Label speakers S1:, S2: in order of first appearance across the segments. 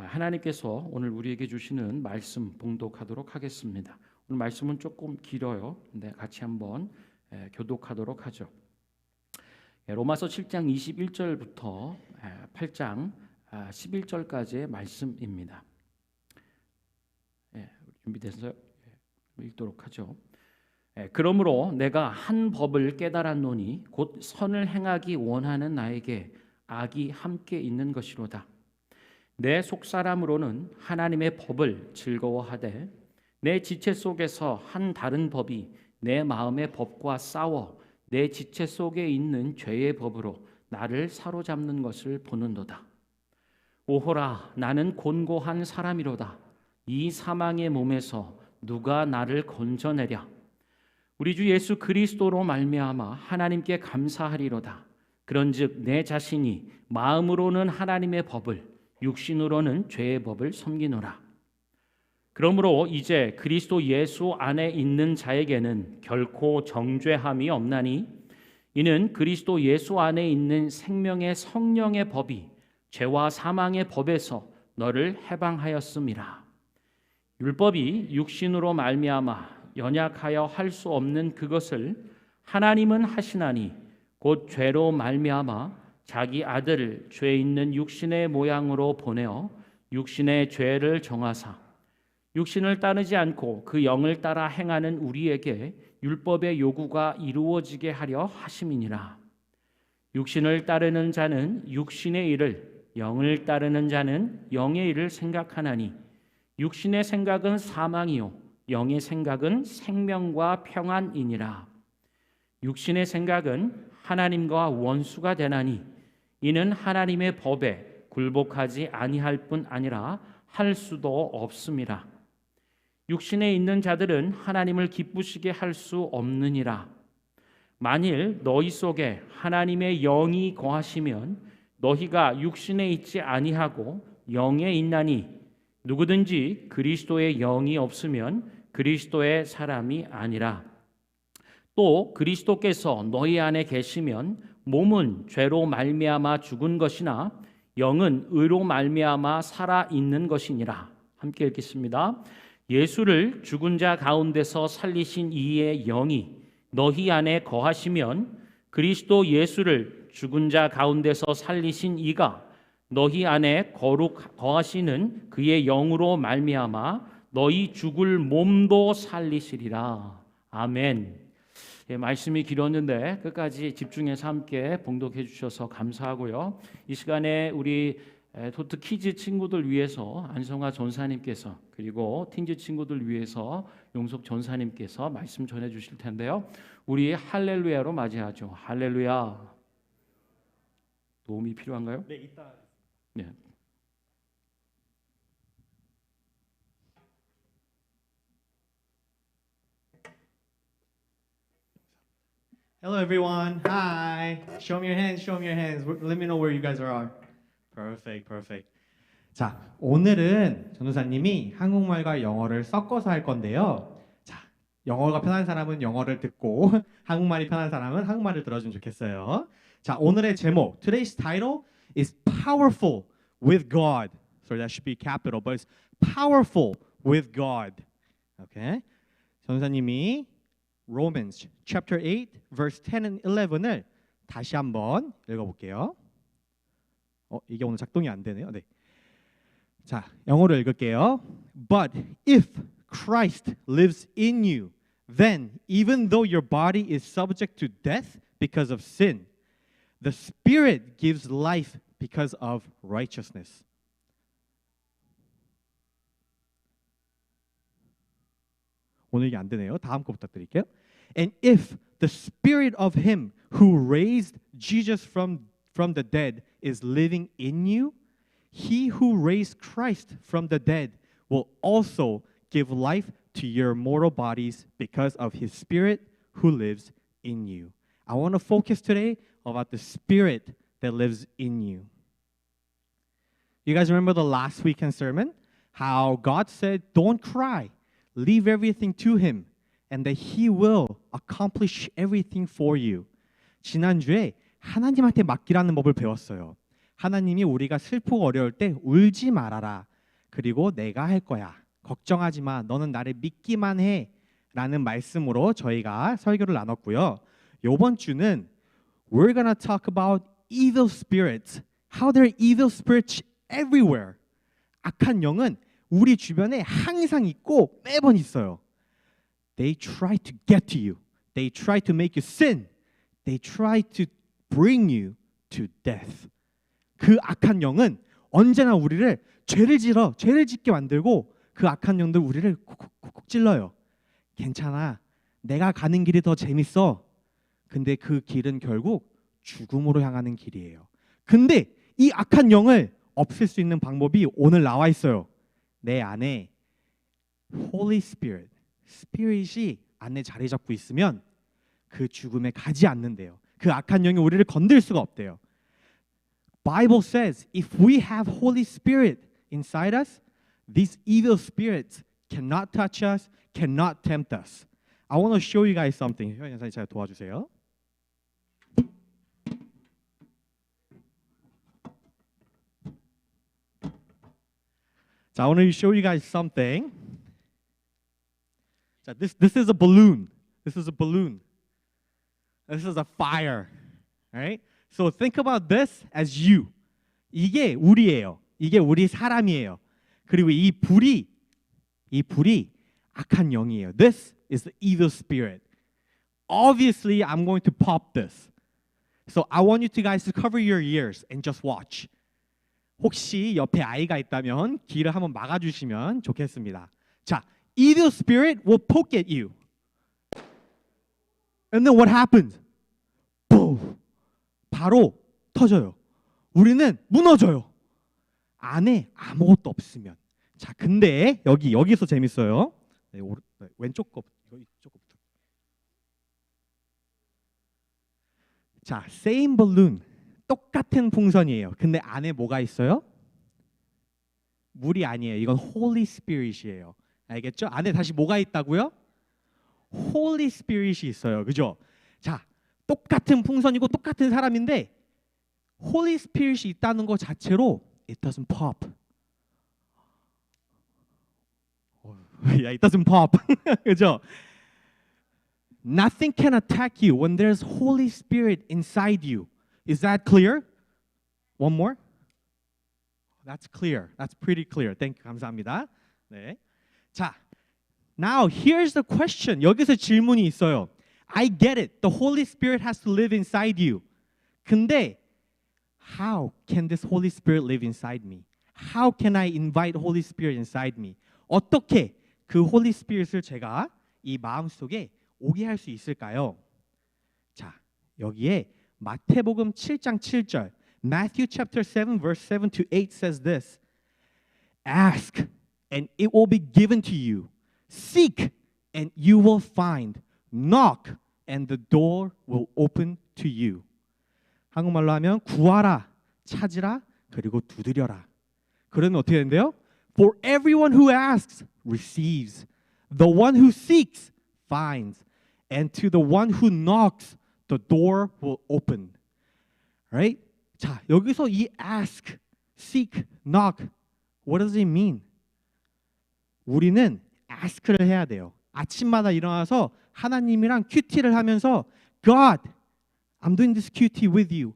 S1: 하나님께서 오늘 우리에게 주시는 말씀 봉독하도록 하겠습니다. 오늘 말씀은 조금 길어요. 근데 같이 한번 교독하도록 하죠. 로마서 7장 21절부터 8장 11절까지의 말씀입니다. 준비돼서요? 읽도록 하죠. 그러므로 내가 한 법을 깨달았노니 곧 선을 행하기 원하는 나에게 악이 함께 있는 것이로다. 내 속사람으로는 하나님의 법을 즐거워하되 내 지체 속에서 한 다른 법이 내 마음의 법과 싸워 내 지체 속에 있는 죄의 법으로 나를 사로잡는 것을 보는도다. 오호라, 나는 곤고한 사람이로다. 이 사망의 몸에서 누가 나를 건져내랴. 우리 주 예수 그리스도로 말미암아 하나님께 감사하리로다. 그런즉 내 자신이 마음으로는 하나님의 법을, 육신으로는 죄의 법을 섬기노라. 그러므로 이제 그리스도 예수 안에 있는 자에게는 결코 정죄함이 없나니 이는 그리스도 예수 안에 있는 생명의 성령의 법이 죄와 사망의 법에서 너를 해방하였음이라. 율법이 육신으로 말미암아 연약하여 할 수 없는 그것을 하나님은 하시나니 곧 죄로 말미암아 자기 아들을 죄 있는 육신의 모양으로 보내어 육신의 죄를 정하사 육신을 따르지 않고 그 영을 따라 행하는 우리에게 율법의 요구가 이루어지게 하려 하심이니라. 육신을 따르는 자는 육신의 일을, 영을 따르는 자는 영의 일을 생각하나니 육신의 생각은 사망이요 영의 생각은 생명과 평안이니라. 육신의 생각은 하나님과 원수가 되나니 이는 하나님의 법에 굴복하지 아니할 뿐 아니라 할 수도 없음이라. 육신에 있는 자들은 하나님을 기쁘시게 할 수 없느니라. 만일 너희 속에 하나님의 영이 거하시면 너희가 육신에 있지 아니하고 영에 있나니 누구든지 그리스도의 영이 없으면 그리스도의 사람이 아니라. 또 그리스도께서 너희 안에 계시면 몸은 죄로 말미암아 죽은 것이나 영은 의로 말미암아 살아 있는 것이니라. 함께 읽겠습니다. 예수를 죽은 자 가운데서 살리신 이의 영이 너희 안에 거하시면 그리스도 예수를 죽은 자 가운데서 살리신 이가 너희 안에 거하시는 그의 영으로 말미암아 너희 죽을 몸도 살리시리라. 아멘. 말씀이 길었는데 끝까지 집중해서 함께 봉독해 주셔서 감사하고요. 이 시간에 우리 토트 키즈 친구들 위해서 안성화 전사님께서 그리고 틴즈 친구들 위해서 용석 전사님께서 말씀 전해 주실 텐데요. 우리 할렐루야로 맞이하죠. 할렐루야. 도움이 필요한가요?
S2: 네, 이따.
S1: 네.
S2: Hello everyone. Hi. Show me your hands. Show me your hands. Let me know where you guys are. Perfect. Perfect. 자, 오늘은 전도사님이 한국말과 영어를 섞어서 할 건데요. 자, 영어가 편한 사람은 영어를 듣고 한국말이 편한 사람은 한국말을 들어주면 좋겠어요. 자, 오늘의 제목. Today's title is Powerful with God. So that should be capital, but it's Powerful with God. Okay? 전도사님이 Romans chapter 8 verse 10 and 11을 다시 한번 읽어볼게요. 이게 오늘 작동이 안 되네요. 네. 자, 영어로 읽을게요. But if Christ lives in you, then even though your body is subject to death because of sin, the Spirit gives life because of righteousness. 오늘 이게 안 되네요. 다음 거 부탁드릴게요. And if the spirit of him who raised Jesus from the dead is living in you, he who raised Christ from the dead will also give life to your mortal bodies because of his spirit who lives in you. I want to focus today about the spirit that lives in you. You guys remember the last weekend sermon? How God said, don't cry. Leave everything to him and that he will accomplish everything for you. 지난주에 하나님한테 맡기라는 법을 배웠어요. 하나님이 우리가 슬프고 어려울 때 울지 말아라 그리고 내가 할 거야. 걱정하지 마. 너는 나를 믿기만 해. 라는 말씀으로 저희가 설교를 나눴고요. 이번 주는 we're gonna talk about evil spirits. How there are evil spirits everywhere. 악한 영은 우리 주변에 항상 있고 매번 있어요. They try to get to you. They try to make you sin. They try to bring you to death. 그 악한 영은 언제나 우리를 죄를 짓게 만들고 그 악한 영들 우리를 쿡쿡쿡 찔러요. 괜찮아. 내가 가는 길이 더 재밌어. 근데 그 길은 결국 죽음으로 향하는 길이에요. 근데 이 악한 영을 없앨 수 있는 방법이 오늘 나와 있어요. 내 안에 Holy Spirit, Spirit이 안에 자리 잡고 있으면 그 죽음에 가지 않는데요. 그 악한 영이 우리를 건들 수가 없대요. Bible says if we have Holy Spirit inside us, these evil spirits cannot touch us, cannot tempt us. I want to show you guys something. 효연 선생님 제가 도와주세요. 자, I want to show you guys something. 자, this is a balloon. This is a balloon. This is a fire. Right? So think about this as you. 이게 우리예요. 이게 우리 사람이에요. 그리고 이 불이 악한 영이에요. This is the evil spirit. Obviously, I'm going to pop this. So I want you guys to cover your ears and just watch. 혹시 옆에 아이가 있다면 귀를 한번 막아주시면 좋겠습니다. 자, evil spirit will poke at you. And then what happens? Boom! 바로 터져요. 우리는 무너져요. 안에 아무것도 없으면. 자, 근데 여기서 재밌어요. 네, 왼쪽 거, 이쪽 거부터. 자, same balloon. 똑같은 풍선이에요. 근데 안에 뭐가 있어요? 물이 아니에요. 이건 Holy Spirit이에요. 알겠죠? 안에 다시 뭐가 있다고요? Holy Spirit이 있어요. 그죠? 자, 똑같은 풍선이고 똑같은 사람인데 Holy Spirit이 있다는 것 자체로 it doesn't pop. Yeah, it doesn't pop. 그죠? Nothing can attack you when there's Holy Spirit inside you. Is that clear? One more? That's clear. That's pretty clear. Thank you. 감사합니다. 네. 자, now here's the question. 여기서 질문이 있어요. I get it. The Holy Spirit has to live inside you. 근데 how can this Holy Spirit live inside me? How can I invite Holy Spirit inside me? 어떻게 그 Holy Spirit을 제가 이 마음속에 오게 할 수 있을까요? 자, 여기에 마태복음 7장 7절 Matthew chapter 7 verse 7 to 8 says this. Ask and it will be given to you. Seek and you will find. Knock and the door will open to you. 한국말로 하면 구하라, 찾으라, 그리고 두드려라. 그러면 어떻게 된대요? For everyone who asks receives. The one who seeks finds. And to the one who knocks the door will open. Right? 자, 여기서 이 ask, seek, knock, what does it mean? 우리는 ask를 해야 돼요. 아침마다 일어나서 하나님이랑 큐티를 하면서 God, I'm doing this QT with you.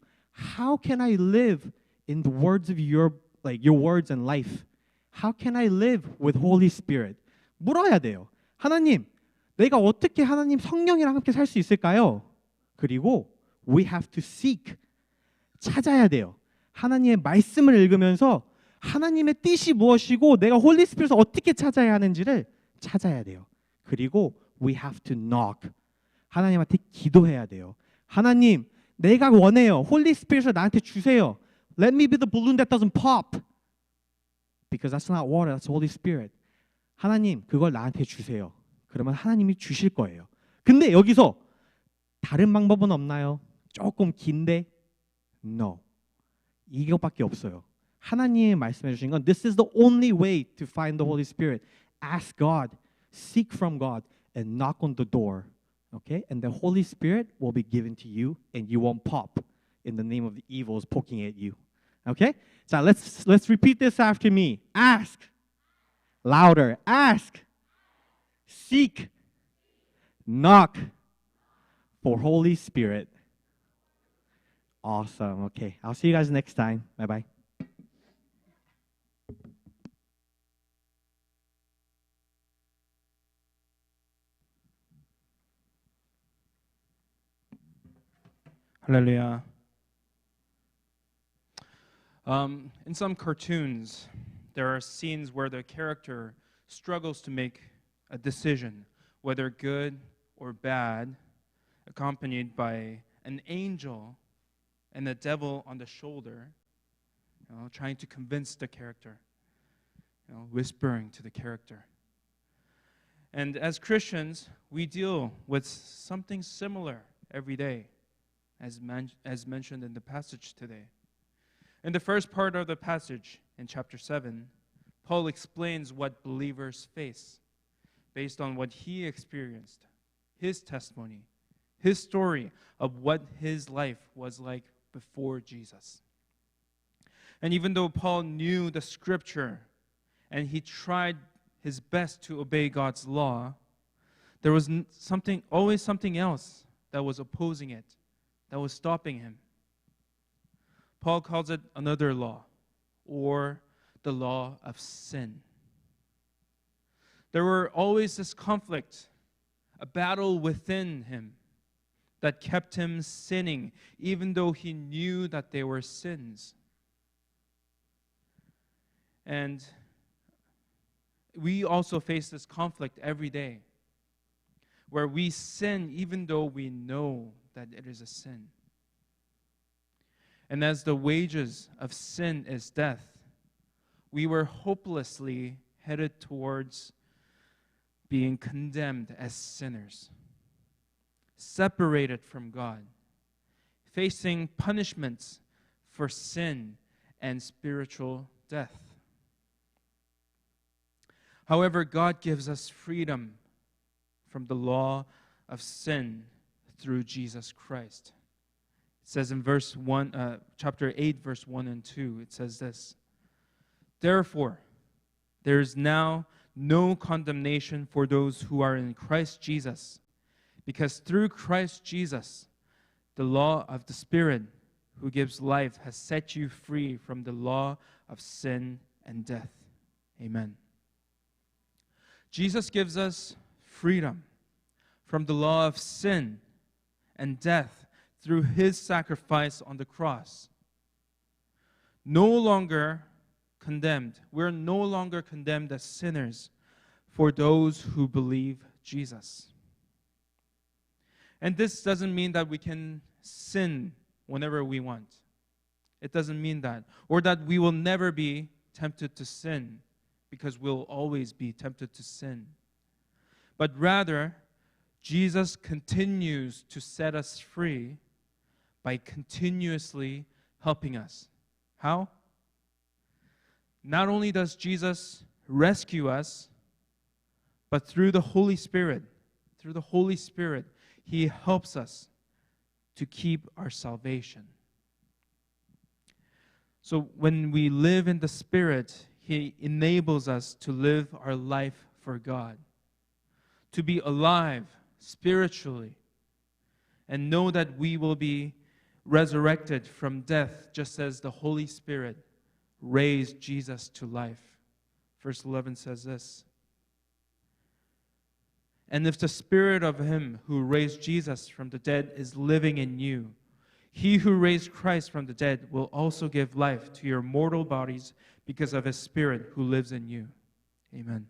S2: How can I live in the words of your words and life? How can I live with Holy Spirit? 물어야 돼요. 하나님, 내가 어떻게 하나님 성령이랑 함께 살 수 있을까요? 그리고 we have to seek. 찾아야 돼요. 하나님의 말씀을 읽으면서 하나님의 뜻이 무엇이고 내가 홀리 스피릿을 어떻게 찾아야 하는지를 찾아야 돼요. 그리고 we have to knock. 하나님한테 기도해야 돼요. 하나님, 내가 원해요. 홀리 스피릿을 나한테 주세요. Let me be the balloon that doesn't pop. Because that's not water, that's Holy Spirit. 하나님, 그걸 나한테 주세요. 그러면 하나님이 주실 거예요. 근데 여기서 다른 방법은 없나요? 조금 긴데? No. 이것밖에 없어요. 하나님이 말씀해 주신 건 This is the only way to find the Holy Spirit. Ask God, seek from God, and knock on the door. Okay? And the Holy Spirit will be given to you, and you won't pop in the name of the evils poking at you. Okay? So let's repeat this after me. Ask. Louder. Ask. Seek. Knock for Holy Spirit. Awesome. Okay. I'll see you guys next time. Bye-bye.
S3: Hallelujah. In some cartoons, there are scenes where the character struggles to make a decision, whether good or bad, accompanied by an angel and the devil on the shoulder, trying to convince the character, whispering to the character. And as Christians, we deal with something similar every day, as mentioned in the passage today. In the first part of the passage, in chapter 7, Paul explains what believers face based on what he experienced, his testimony, his story of what his life was like before Jesus. And even though Paul knew the scripture and he tried his best to obey God's law, there was always something else that was opposing it, that was stopping him. Paul calls it another law, or the law of sin. There were always this conflict, a battle within him that kept him sinning, even though he knew that they were sins. And we also face this conflict every day, where we sin even though we know that it is a sin. And as the wages of sin is death, we were hopelessly headed towards being condemned as sinners, separated from God, facing punishments for sin and spiritual death. However, God gives us freedom from the law of sin through Jesus Christ. It says in chapter 8, verse 1 and 2, it says this: "Therefore, there is now no condemnation for those who are in Christ Jesus, because through Christ Jesus, the law of the Spirit who gives life has set you free from the law of sin and death." Amen. Jesus gives us freedom from the law of sin and death through his sacrifice on the cross. No longer condemned. We're no longer condemned as sinners for those who believe Jesus. And this doesn't mean that we can sin whenever we want. It doesn't mean that. Or that we will never be tempted to sin, because we'll always be tempted to sin. But rather, Jesus continues to set us free by continuously helping us. How? Not only does Jesus rescue us, but through the Holy Spirit, he helps us to keep our salvation. So when we live in the Spirit, he enables us to live our life for God, to be alive spiritually, and know that we will be resurrected from death, just as the Holy Spirit raised Jesus to life. Verse 11 says this: "And if the Spirit of him who raised Jesus from the dead is living in you, he who raised Christ from the dead will also give life to your mortal bodies because of his Spirit who lives in you." Amen.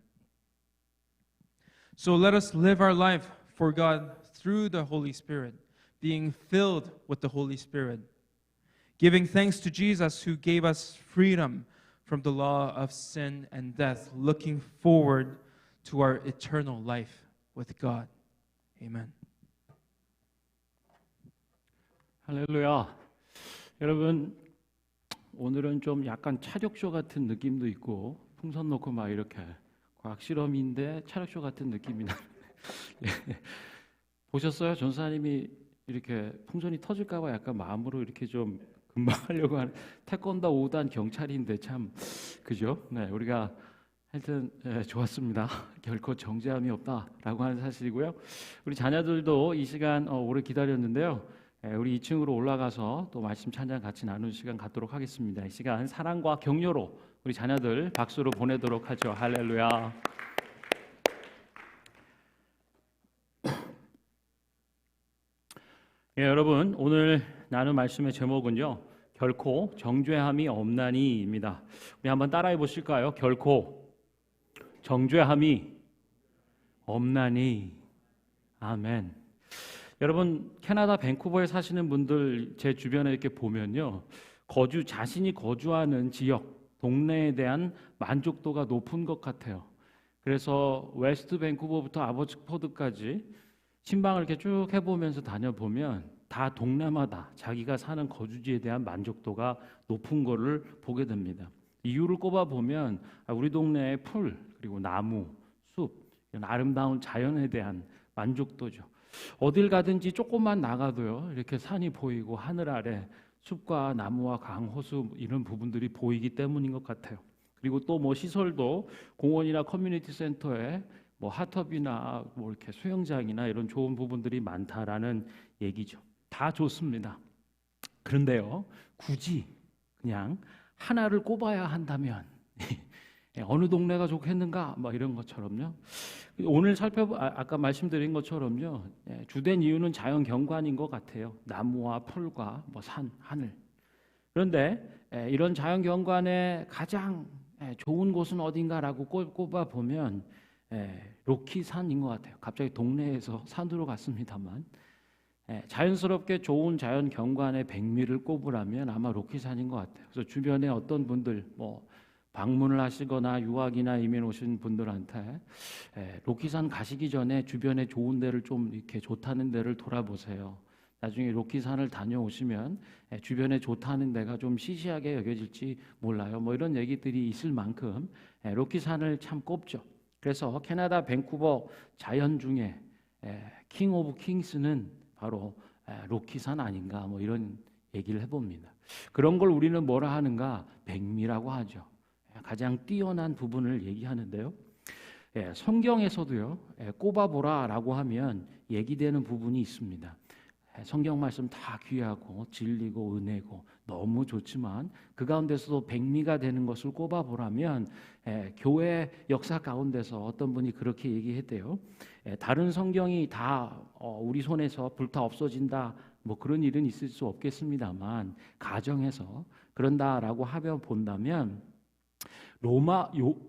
S3: So let us live our life for God through the Holy Spirit, being filled with the Holy Spirit, giving thanks to Jesus who gave us freedom from the law of sin and death, looking forward to our eternal life with God. Amen.
S1: 할렐루야. 여러분, 오늘은 좀 약간 차력쇼 같은 느낌도 있고 풍선 놓고 막 이렇게 과학 실험인데 차력쇼 같은 느낌이 나. 보셨어요? 전사님이 이렇게 풍선이 터질까 봐 약간 마음으로 이렇게 좀 금방 하려고 하는 태권도 5단 경찰인데 참 그죠? 네, 우리가 하여튼 좋았습니다. 결코 정죄함이 없다라고 하는 사실이고요. 우리 자녀들도 이 시간 오래 기다렸는데요. 우리 2층으로 올라가서 또 말씀 찬양 같이 나누는 시간 갖도록 하겠습니다. 이 시간 사랑과 격려로 우리 자녀들 박수로 보내도록 하죠. 할렐루야. 여러분 오늘 나눌 말씀의 제목은요. 결코 정죄함이 없나니입니다. 우리 한번 따라해 보실까요? 결코 정죄함이 없나니. 아멘. 여러분 캐나다 밴쿠버에 사시는 분들 제 주변에 이렇게 보면요. 자신이 거주하는 지역, 동네에 대한 만족도가 높은 것 같아요. 그래서 웨스트 밴쿠버부터 아버츠포드까지 신방을 이렇게 쭉 해보면서 다녀보면 다 동네마다 자기가 사는 거주지에 대한 만족도가 높은 거를 보게 됩니다. 이유를 꼽아보면 우리 동네의 풀, 그리고 나무, 숲, 이런 아름다운 자연에 대한 만족도죠. 어딜 가든지 조금만 나가도요. 이렇게 산이 보이고 하늘 아래 숲과 나무와 강, 호수 이런 부분들이 보이기 때문인 것 같아요. 그리고 또 뭐 시설도 공원이나 커뮤니티 센터에 뭐 핫터비나 뭐 이렇게 수영장이나 이런 좋은 부분들이 많다라는 얘기죠. 다 좋습니다. 그런데요, 굳이 그냥 하나를 꼽아야 한다면 어느 동네가 좋겠는가? 뭐 이런 것처럼요. 오늘 아까 말씀드린 것처럼요. 주된 이유는 자연 경관인 것 같아요. 나무와 풀과 뭐 산, 하늘. 그런데 이런 자연 경관의 가장 좋은 곳은 어딘가라고 꼽아 보면 로키산인 것 같아요. 갑자기 동네에서 산으로 갔습니다만 자연스럽게 좋은 자연 경관의 백미를 꼽으라면 아마 로키산인 것 같아요. 그래서 주변에 어떤 분들 뭐 방문을 하시거나 유학이나 이민 오신 분들한테 로키산 가시기 전에 주변에 좋은 데를 좀 이렇게 좋다는 데를 돌아보세요. 나중에 로키산을 다녀오시면 주변에 좋다는 데가 좀 시시하게 여겨질지 몰라요. 뭐 이런 얘기들이 있을 만큼 로키산을 참 꼽죠. 그래서 캐나다 밴쿠버 자연 중에 킹 오브 킹스는 바로 로키산 아닌가 뭐 이런 얘기를 해봅니다. 그런 걸 우리는 뭐라 하는가? 백미라고 하죠. 가장 뛰어난 부분을 얘기하는데요. 성경에서도요. 꼽아보라라고 하면 얘기되는 부분이 있습니다. 성경 말씀 다 귀하고 진리고 은혜고 너무 좋지만 그 가운데서도 백미가 되는 것을 꼽아보라면 교회 역사 가운데서 어떤 분이 그렇게 얘기했대요. 다른 성경이 다 우리 손에서 불타 없어진다 뭐 그런 일은 있을 수 없겠습니다만 가정에서 그런다라고 하며 본다면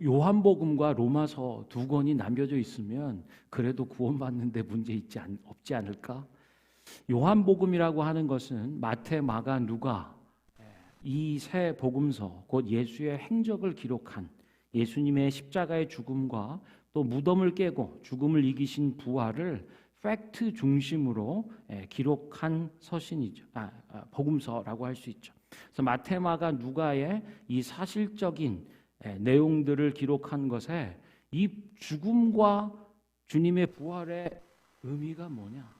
S1: 요한복음과 로마서 두 권이 남겨져 있으면 그래도 구원받는데 문제 없지 않을까? 요한복음이라고 하는 것은 마태, 마가, 누가 이 세 복음서 곧 예수의 행적을 기록한 예수님의 십자가의 죽음과 또 무덤을 깨고 죽음을 이기신 부활을 팩트 중심으로 기록한 서신이죠. 복음서라고 할 수 있죠. 그래서 마태, 마가, 누가의 이 사실적인 내용들을 기록한 것에 이 죽음과 주님의 부활의 의미가 뭐냐?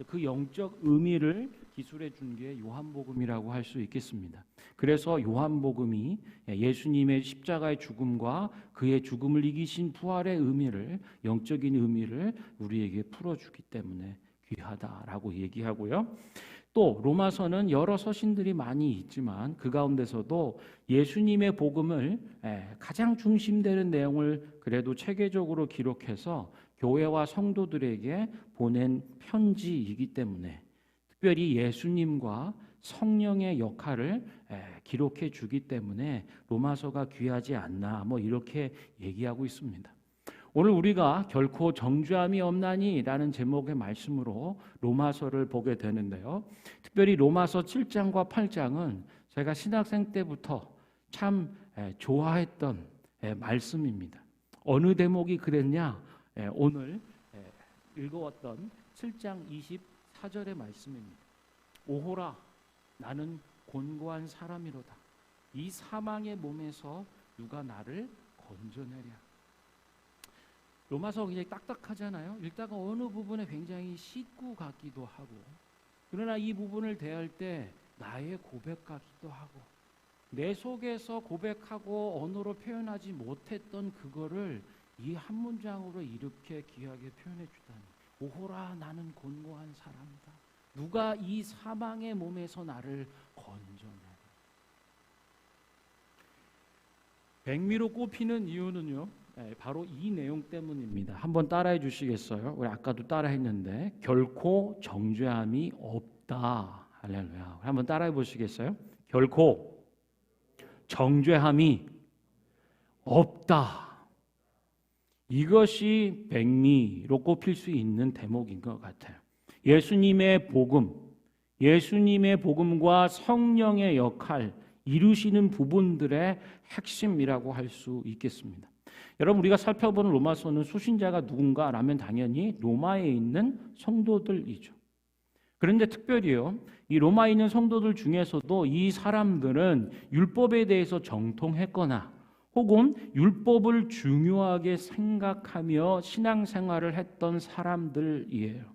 S1: 그 영적 의미를 기술해 준 게 요한복음이라고 할 수 있겠습니다. 그래서 요한복음이 예수님의 십자가의 죽음과 그의 죽음을 이기신 부활의 의미를 영적인 의미를 우리에게 풀어주기 때문에 귀하다라고 얘기하고요. 또 로마서는 여러 서신들이 많이 있지만 그 가운데서도 예수님의 복음을 가장 중심되는 내용을 그래도 체계적으로 기록해서 교회와 성도들에게 보낸 편지이기 때문에 특별히 예수님과 성령의 역할을 기록해 주기 때문에 로마서가 귀하지 않나 뭐 이렇게 얘기하고 있습니다. 오늘 우리가 결코 정죄함이 없나니라는 제목의 말씀으로 로마서를 보게 되는데요. 특별히 로마서 7장과 8장은 제가 신학생 때부터 참 좋아했던 말씀입니다. 어느 대목이 그랬냐? 오늘 읽어왔던 7장 24절의 말씀입니다. 오호라 나는 곤고한 사람이로다. 이 사망의 몸에서 누가 나를 건져내랴. 로마서 굉장히 딱딱하잖아요. 읽다가 어느 부분에 굉장히 씻고 같기도 하고 그러나 이 부분을 대할 때 나의 고백 같기도 하고 내 속에서 고백하고 언어로 표현하지 못했던 그거를 이 한 문장으로 이렇게 귀하게 표현해 주다니. 오호라 나는 곤고한 사람이다. 누가 이 사망의 몸에서 나를 건져내라. 백미로 꼽히는 이유는요, 바로 이 내용 때문입니다. 한번 따라해 주시겠어요? 우리 아까도 따라했는데 결코 정죄함이 없다. 할렐루야. 한번 따라해 보시겠어요? 결코 정죄함이 없다. 이것이 백미로 꼽힐 수 있는 대목인 것 같아요. 예수님의 복음, 예수님의 복음과 성령의 역할 이루시는 부분들의 핵심이라고 할 수 있겠습니다. 여러분, 우리가 살펴보는 로마서는 수신자가 누군가라면 당연히 로마에 있는 성도들이죠. 그런데 특별히요, 이 로마에 있는 성도들 중에서도 이 사람들은 율법에 대해서 정통했거나 혹은 율법을 중요하게 생각하며 신앙생활을 했던 사람들이에요.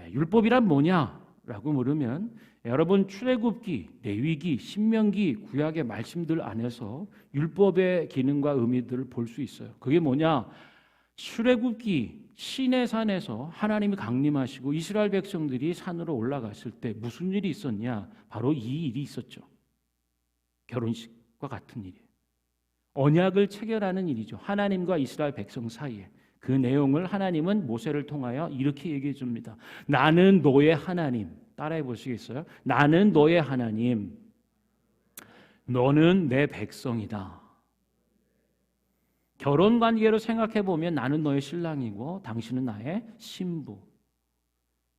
S1: 율법이란 뭐냐라고 물으면 여러분, 출애굽기, 레위기, 신명기, 구약의 말씀들 안에서 율법의 기능과 의미들을 볼 수 있어요. 그게 뭐냐? 출애굽기 시내산에서 하나님이 강림하시고 이스라엘 백성들이 산으로 올라갔을 때 무슨 일이 있었냐? 바로 이 일이 있었죠. 결혼식과 같은 일이에요. 언약을 체결하는 일이죠. 하나님과 이스라엘 백성 사이에. 그 내용을 하나님은 모세를 통하여 이렇게 얘기해 줍니다. 나는 너의 하나님. 따라해 보시겠어요? 나는 너의 하나님. 너는 내 백성이다. 결혼 관계로 생각해 보면 나는 너의 신랑이고 당신은 나의 신부.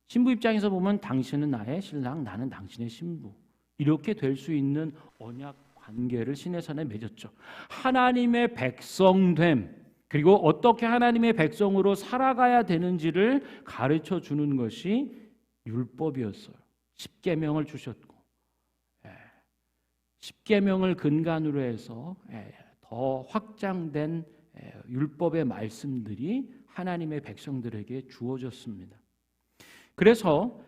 S1: 신부 입장에서 보면 당신은 나의 신랑, 나는 당신의 신부. 이렇게 될 수 있는 언약 관계를 시내산에 맺었죠. 하나님의 백성됨, 그리고 어떻게 하나님의 백성으로 살아가야 되는지를 가르쳐 주는 것이 율법이었어요. 십계명을 주셨고, 십계명을 근간으로 해서 더 확장된 율법의 말씀들이 하나님의 백성들에게 주어졌습니다. 그래서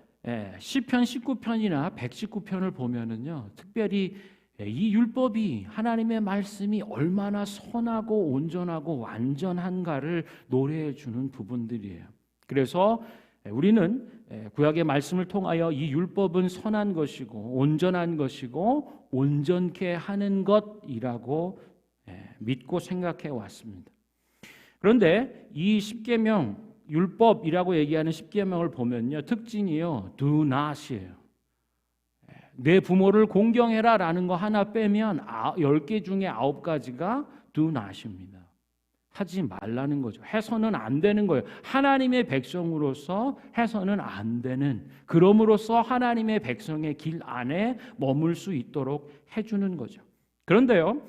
S1: 시편 19편이나 119편을 보면은요, 특별히 이 율법이 하나님의 말씀이 얼마나 선하고 온전하고 완전한가를 노래해 주는 부분들이에요. 그래서 우리는 구약의 말씀을 통하여 이 율법은 선한 것이고 온전한 것이고 온전케 하는 것이라고 믿고 생각해 왔습니다. 그런데 이 십계명 율법이라고 얘기하는 십계명을 보면요, 특징이요, do not이에요. 내 부모를 공경해라라는 거 하나 빼면 10개 중에 9가지가 do not입니다. 하지 말라는 거죠. 해서는 안 되는 거예요. 하나님의 백성으로서 해서는 안 되는, 그럼으로써 하나님의 백성의 길 안에 머물 수 있도록 해주는 거죠. 그런데요,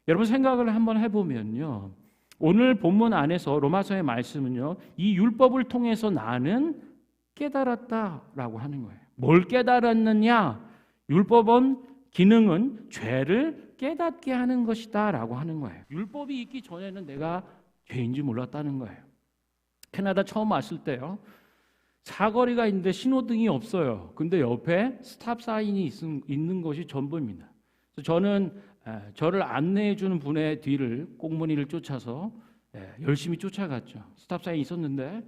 S1: 여러분 생각을 한번 해보면요, 오늘 본문 안에서 로마서의 말씀은요, 이 율법을 통해서 나는 깨달았다라고 하는 거예요. 뭘 깨달았느냐? 율법은 기능은 죄를 깨닫게 하는 것이다라고 하는 거예요. 율법이 있기 전에는 내가 죄인지 몰랐다는 거예요. 캐나다 처음 왔을 때요, 사거리가 있는데 신호등이 없어요. 근데 옆에 스탑 사인이 있는 것이 전부입니다. 그래서 저는 저를 안내해 주는 분의 뒤를 꽁무니를 쫓아서 열심히 쫓아갔죠. 스탑 사인이 있었는데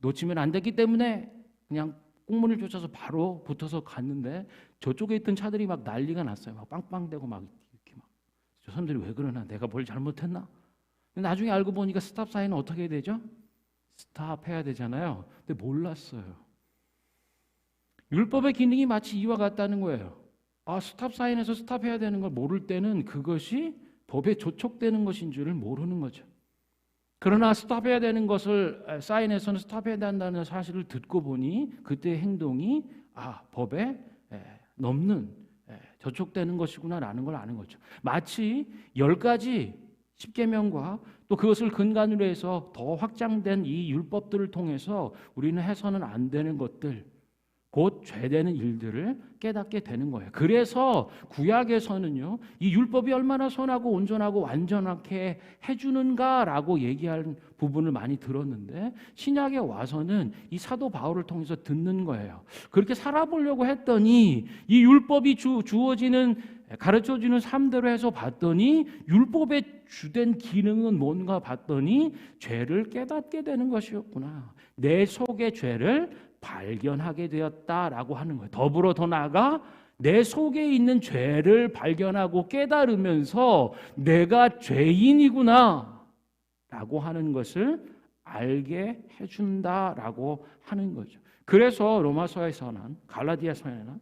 S1: 놓치면 안 됐기 때문에 그냥 꽁무니를 쫓아서 바로 붙어서 갔는데 저쪽에 있던 차들이 막 난리가 났어요. 막 빵빵대고 막 이렇게 막. 저 사람들이 왜 그러나? 내가 뭘 잘못했나? 근데 나중에 알고 보니까 스탑 사인은 어떻게 해야 되죠? 스탑해야 되잖아요. 근데 몰랐어요. 율법의 기능이 마치 이와 같다는 거예요. 스탑 사인에서 스탑해야 되는 걸 모를 때는 그것이 법에 조촉되는 것인 줄을 모르는 거죠. 그러나 스탑해야 되는 것을 사인에서는 스탑해야 된다는 사실을 듣고 보니 그때의 행동이 법에 넘는 저촉되는 것이구나라는 걸 아는 거죠. 마치 10가지 십계명과 또 그것을 근간으로 해서 더 확장된 이 율법들을 통해서 우리는 해서는 안 되는 것들, 곧 죄되는 일들을 깨닫게 되는 거예요. 그래서 구약에서는요, 이 율법이 얼마나 선하고 온전하고 완전하게 해주는가라고 얘기하는 부분을 많이 들었는데, 신약에 와서는 이 사도 바울을 통해서 듣는 거예요. 그렇게 살아보려고 했더니 이 율법이 주어지는 가르쳐주는 삶대로 해서 봤더니 율법의 주된 기능은 뭔가 봤더니 죄를 깨닫게 되는 것이었구나. 내 속의 죄를 발견하게 되었다라고 하는 거예요. 더불어 더 나아가 내 속에 있는 죄를 발견하고 깨달으면서 내가 죄인이구나 라고 하는 것을 알게 해준다라고 하는 거죠. 그래서 로마서에서는 갈라디아서에는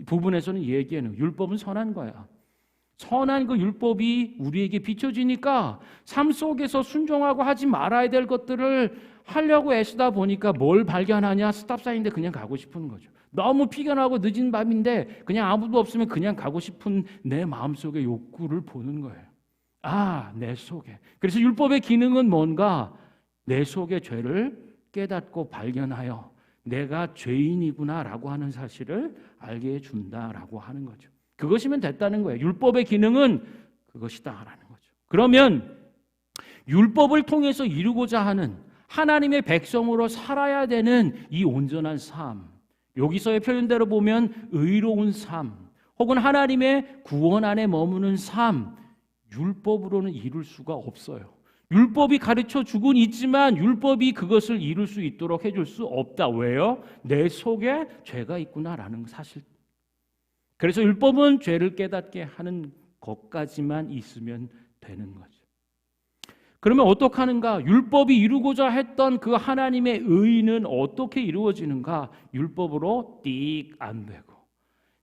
S1: 부분에서는 얘기하는 율법은 선한 거야. 선한 그 율법이 우리에게 비춰지니까 삶 속에서 순종하고 하지 말아야 될 것들을 하려고 애쓰다 보니까 뭘 발견하냐? 스탑사인인데 그냥 가고 싶은 거죠. 너무 피곤하고 늦은 밤인데 그냥 아무도 없으면 그냥 가고 싶은 내 마음속의 욕구를 보는 거예요. 아, 내 속에. 그래서 율법의 기능은 뭔가 내 속의 죄를 깨닫고 발견하여 내가 죄인이구나라고 하는 사실을 알게 해준다라고 하는 거죠. 그것이면 됐다는 거예요. 율법의 기능은 그것이다라는 거죠. 그러면 율법을 통해서 이루고자 하는 하나님의 백성으로 살아야 되는 이 온전한 삶, 여기서의 표현대로 보면 의로운 삶, 혹은 하나님의 구원 안에 머무는 삶, 율법으로는 이룰 수가 없어요. 율법이 가르쳐 주곤 있지만 율법이 그것을 이룰 수 있도록 해줄 수 없다. 왜요? 내 속에 죄가 있구나라는 사실. 그래서 율법은 죄를 깨닫게 하는 것까지만 있으면 되는 거죠. 그러면 어떻게 하는가? 율법이 이루고자 했던 그 하나님의 의는 어떻게 이루어지는가? 율법으로 띡 안 되고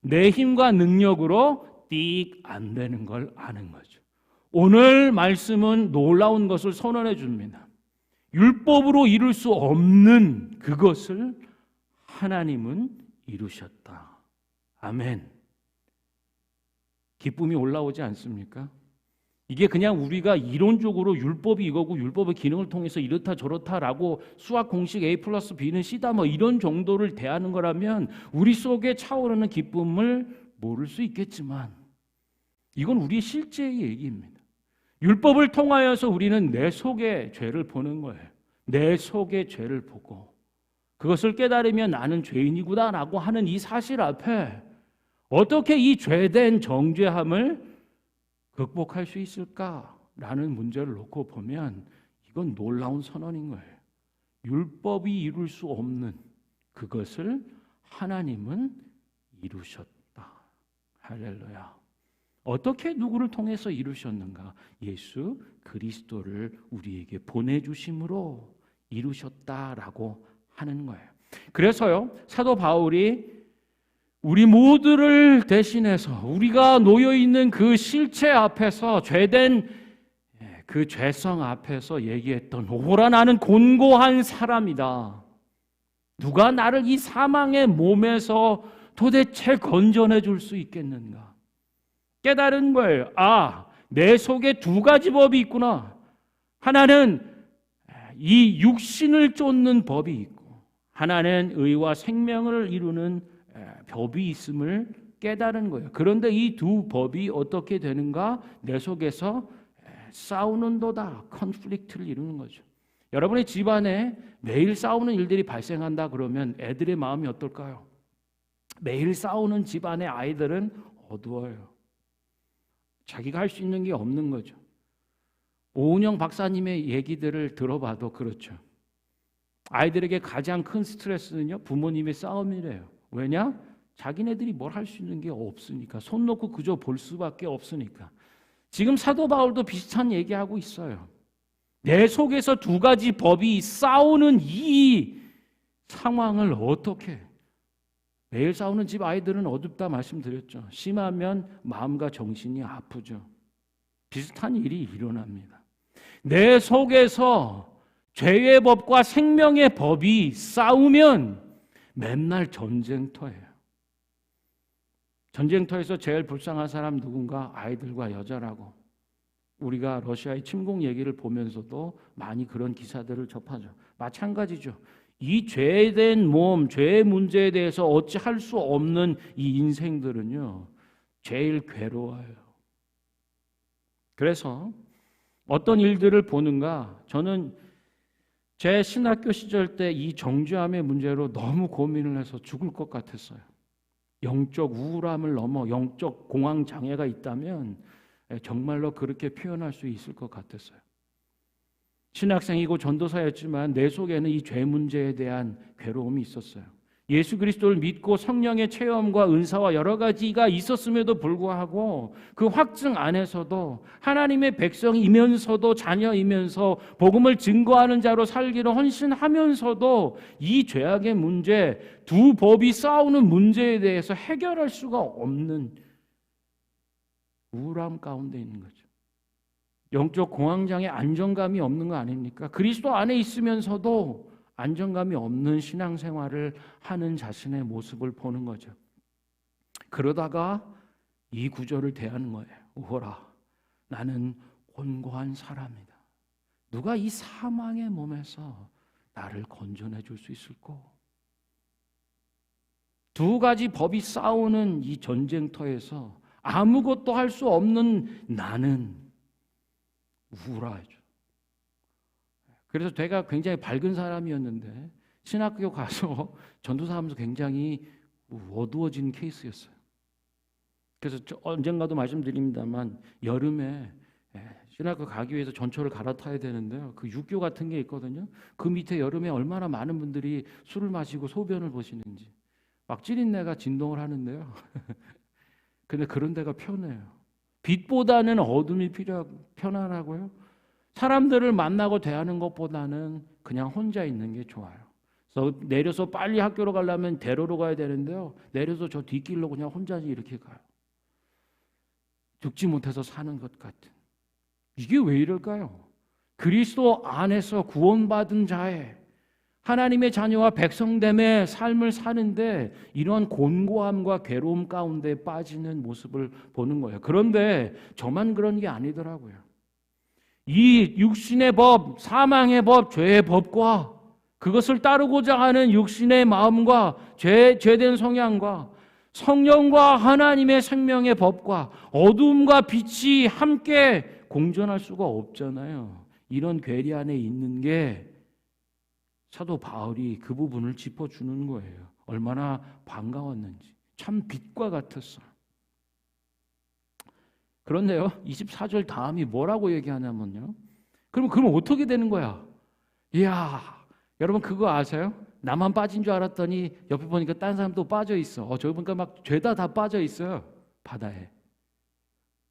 S1: 내 힘과 능력으로 띡 안 되는 걸 아는 거죠. 오늘 말씀은 놀라운 것을 선언해 줍니다. 율법으로 이룰 수 없는 그것을 하나님은 이루셨다. 아멘. 기쁨이 올라오지 않습니까? 이게 그냥 우리가 이론적으로 율법이 이거고 율법의 기능을 통해서 이렇다 저렇다라고 수학 공식 A 플러스 B는 C다 뭐 이런 정도를 대하는 거라면 우리 속에 차오르는 기쁨을 모를 수 있겠지만 이건 우리의 실제의 얘기입니다. 율법을 통하여서 우리는 내 속의 죄를 보는 거예요. 내 속의 죄를 보고 그것을 깨달으면 나는 죄인이구나라고 하는 이 사실 앞에 어떻게 이 죄된 정죄함을 극복할 수 있을까라는 문제를 놓고 보면 이건 놀라운 선언인 거예요. 율법이 이룰 수 없는 그것을 하나님은 이루셨다. 할렐루야. 어떻게 누구를 통해서 이루셨는가? 예수 그리스도를 우리에게 보내주심으로 이루셨다라고 하는 거예요. 그래서요, 사도 바울이 우리 모두를 대신해서 우리가 놓여 있는 그 실체 앞에서 죄된 그 죄성 앞에서 얘기했던 오라 나는 곤고한 사람이다. 누가 나를 이 사망의 몸에서 도대체 건져내 줄 수 있겠는가? 깨달은 거예요. 아, 내 속에 두 가지 법이 있구나. 하나는 이 육신을 쫓는 법이 있고 하나는 의와 생명을 이루는 법이 있음을 깨달은 거예요. 그런데 이 두 법이 어떻게 되는가? 내 속에서 싸우는도다. 컨플릭트를 이루는 거죠. 여러분의 집안에 매일 싸우는 일들이 발생한다 그러면 애들의 마음이 어떨까요? 매일 싸우는 집안의 아이들은 어두워요. 자기가 할 수 있는 게 없는 거죠. 오은영 박사님의 얘기들을 들어봐도 그렇죠. 아이들에게 가장 큰 스트레스는요, 부모님의 싸움이래요. 왜냐? 자기네들이 뭘 할 수 있는 게 없으니까. 손 놓고 그저 볼 수밖에 없으니까. 지금 사도 바울도 비슷한 얘기하고 있어요. 내 속에서 두 가지 법이 싸우는 이 상황을 어떻게, 매일 싸우는 집 아이들은 어둡다 말씀드렸죠. 심하면 마음과 정신이 아프죠. 비슷한 일이 일어납니다. 내 속에서 죄의 법과 생명의 법이 싸우면 맨날 전쟁터예요. 전쟁터에서 제일 불쌍한 사람 누군가? 아이들과 여자라고. 우리가 러시아의 침공 얘기를 보면서도 많이 그런 기사들을 접하죠. 마찬가지죠. 이 죄된 몸, 죄의 문제에 대해서 어찌할 수 없는 이 인생들은요, 제일 괴로워요. 그래서 어떤 일들을 보는가? 저는 제 신학교 시절 때 이 정죄함의 문제로 너무 고민을 해서 죽을 것 같았어요. 영적 우울함을 넘어 영적 공황 장애가 있다면 정말로 그렇게 표현할 수 있을 것 같았어요. 신학생이고 전도사였지만 내 속에는 이 죄 문제에 대한 괴로움이 있었어요. 예수 그리스도를 믿고 성령의 체험과 은사와 여러 가지가 있었음에도 불구하고 그 확증 안에서도 하나님의 백성이면서도 자녀이면서 복음을 증거하는 자로 살기를 헌신하면서도 이 죄악의 문제, 두 법이 싸우는 문제에 대해서 해결할 수가 없는 우울함 가운데 있는 거죠. 영적 공황장애, 안정감이 없는 거 아닙니까? 그리스도 안에 있으면서도 안정감이 없는 신앙생활을 하는 자신의 모습을 보는 거죠. 그러다가 이 구절을 대하는 거예요. 오호라, 나는 곤고한 사람이다. 누가 이 사망의 몸에서 나를 건져내 줄 수 있을꼬? 두 가지 법이 싸우는 이 전쟁터에서 아무것도 할 수 없는 나는 우울하죠. 그래서 제가 굉장히 밝은 사람이었는데 신학교 가서 전도사하면서 굉장히 어두워진 케이스였어요. 그래서 언젠가도 말씀드립니다만 여름에 신학교 가기 위해서 전철을 갈아타야 되는데요. 그 육교 같은 게 있거든요. 그 밑에 여름에 얼마나 많은 분들이 술을 마시고 소변을 보시는지 막 찌린내가 진동을 하는데요. 근데 그런 데가 편해요. 빛보다는 어둠이 편안하고요. 사람들을 만나고 대하는 것보다는 그냥 혼자 있는 게 좋아요. 그래서 내려서 빨리 학교로 가려면 대로로 가야 되는데요. 내려서 저 뒷길로 그냥 혼자 이렇게 가요. 죽지 못해서 사는 것 같은. 이게 왜 이럴까요? 그리스도 안에서 구원받은 자의 하나님의 자녀와 백성됨의 삶을 사는데 이런 곤고함과 괴로움 가운데 빠지는 모습을 보는 거예요. 그런데 저만 그런 게 아니더라고요. 이 육신의 법, 사망의 법, 죄의 법과 그것을 따르고자 하는 육신의 마음과 죄된 성향과 성령과 하나님의 생명의 법과 어둠과 빛이 함께 공존할 수가 없잖아요. 이런 괴리 안에 있는 게 사도 바울이 그 부분을 짚어주는 거예요. 얼마나 반가웠는지. 참 빛과 같았어요. 그런데요, 24절 다음이 뭐라고 얘기하냐면요. 그럼 어떻게 되는 거야? 이야, 여러분 그거 아세요? 나만 빠진 줄 알았더니 옆에 보니까 딴 사람도 빠져 있어. 저기 보니까 막 죄다 다 빠져 있어요. 바다에.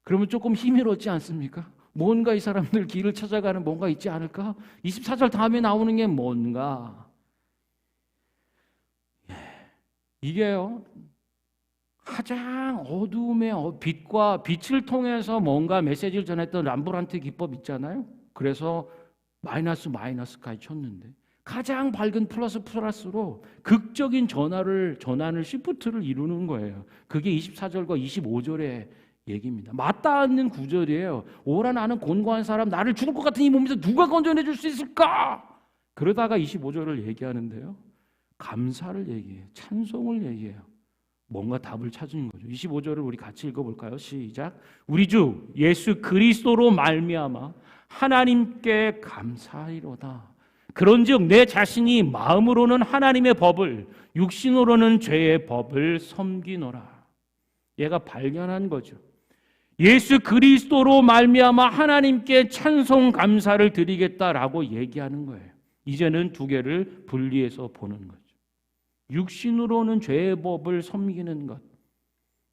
S1: 그러면 조금 힘이 얻지 않습니까? 뭔가 이 사람들 길을 찾아가는 뭔가 있지 않을까? 24절 다음에 나오는 게 뭔가? 이게요. 가장 어두움의 빛과 빛을 통해서 뭔가 메시지를 전했던 람브란트 기법 있잖아요. 그래서 마이너스까지 쳤는데 가장 밝은 플러스로 극적인 전환을 시프트를 이루는 거예요. 그게 24절과 25절의 얘기입니다. 맞닿는 구절이에요. 오라 나는 곤고한 사람, 나를 죽을 것 같은 이 몸에서 누가 건져내 줄 수 있을까? 그러다가 25절을 얘기하는데요. 감사를 얘기해요. 찬송을 얘기해요. 뭔가 답을 찾은 거죠. 25절을 우리 같이 읽어볼까요? 시작. 우리 주 예수 그리스도로 말미암아 하나님께 감사하리로다. 그런즉 내 자신이 마음으로는 하나님의 법을 육신으로는 죄의 법을 섬기노라. 얘가 발견한 거죠. 예수 그리스도로 말미암아 하나님께 찬송 감사를 드리겠다라고 얘기하는 거예요. 이제는 두 개를 분리해서 보는 거죠. 육신으로는 죄의 법을 섬기는 것,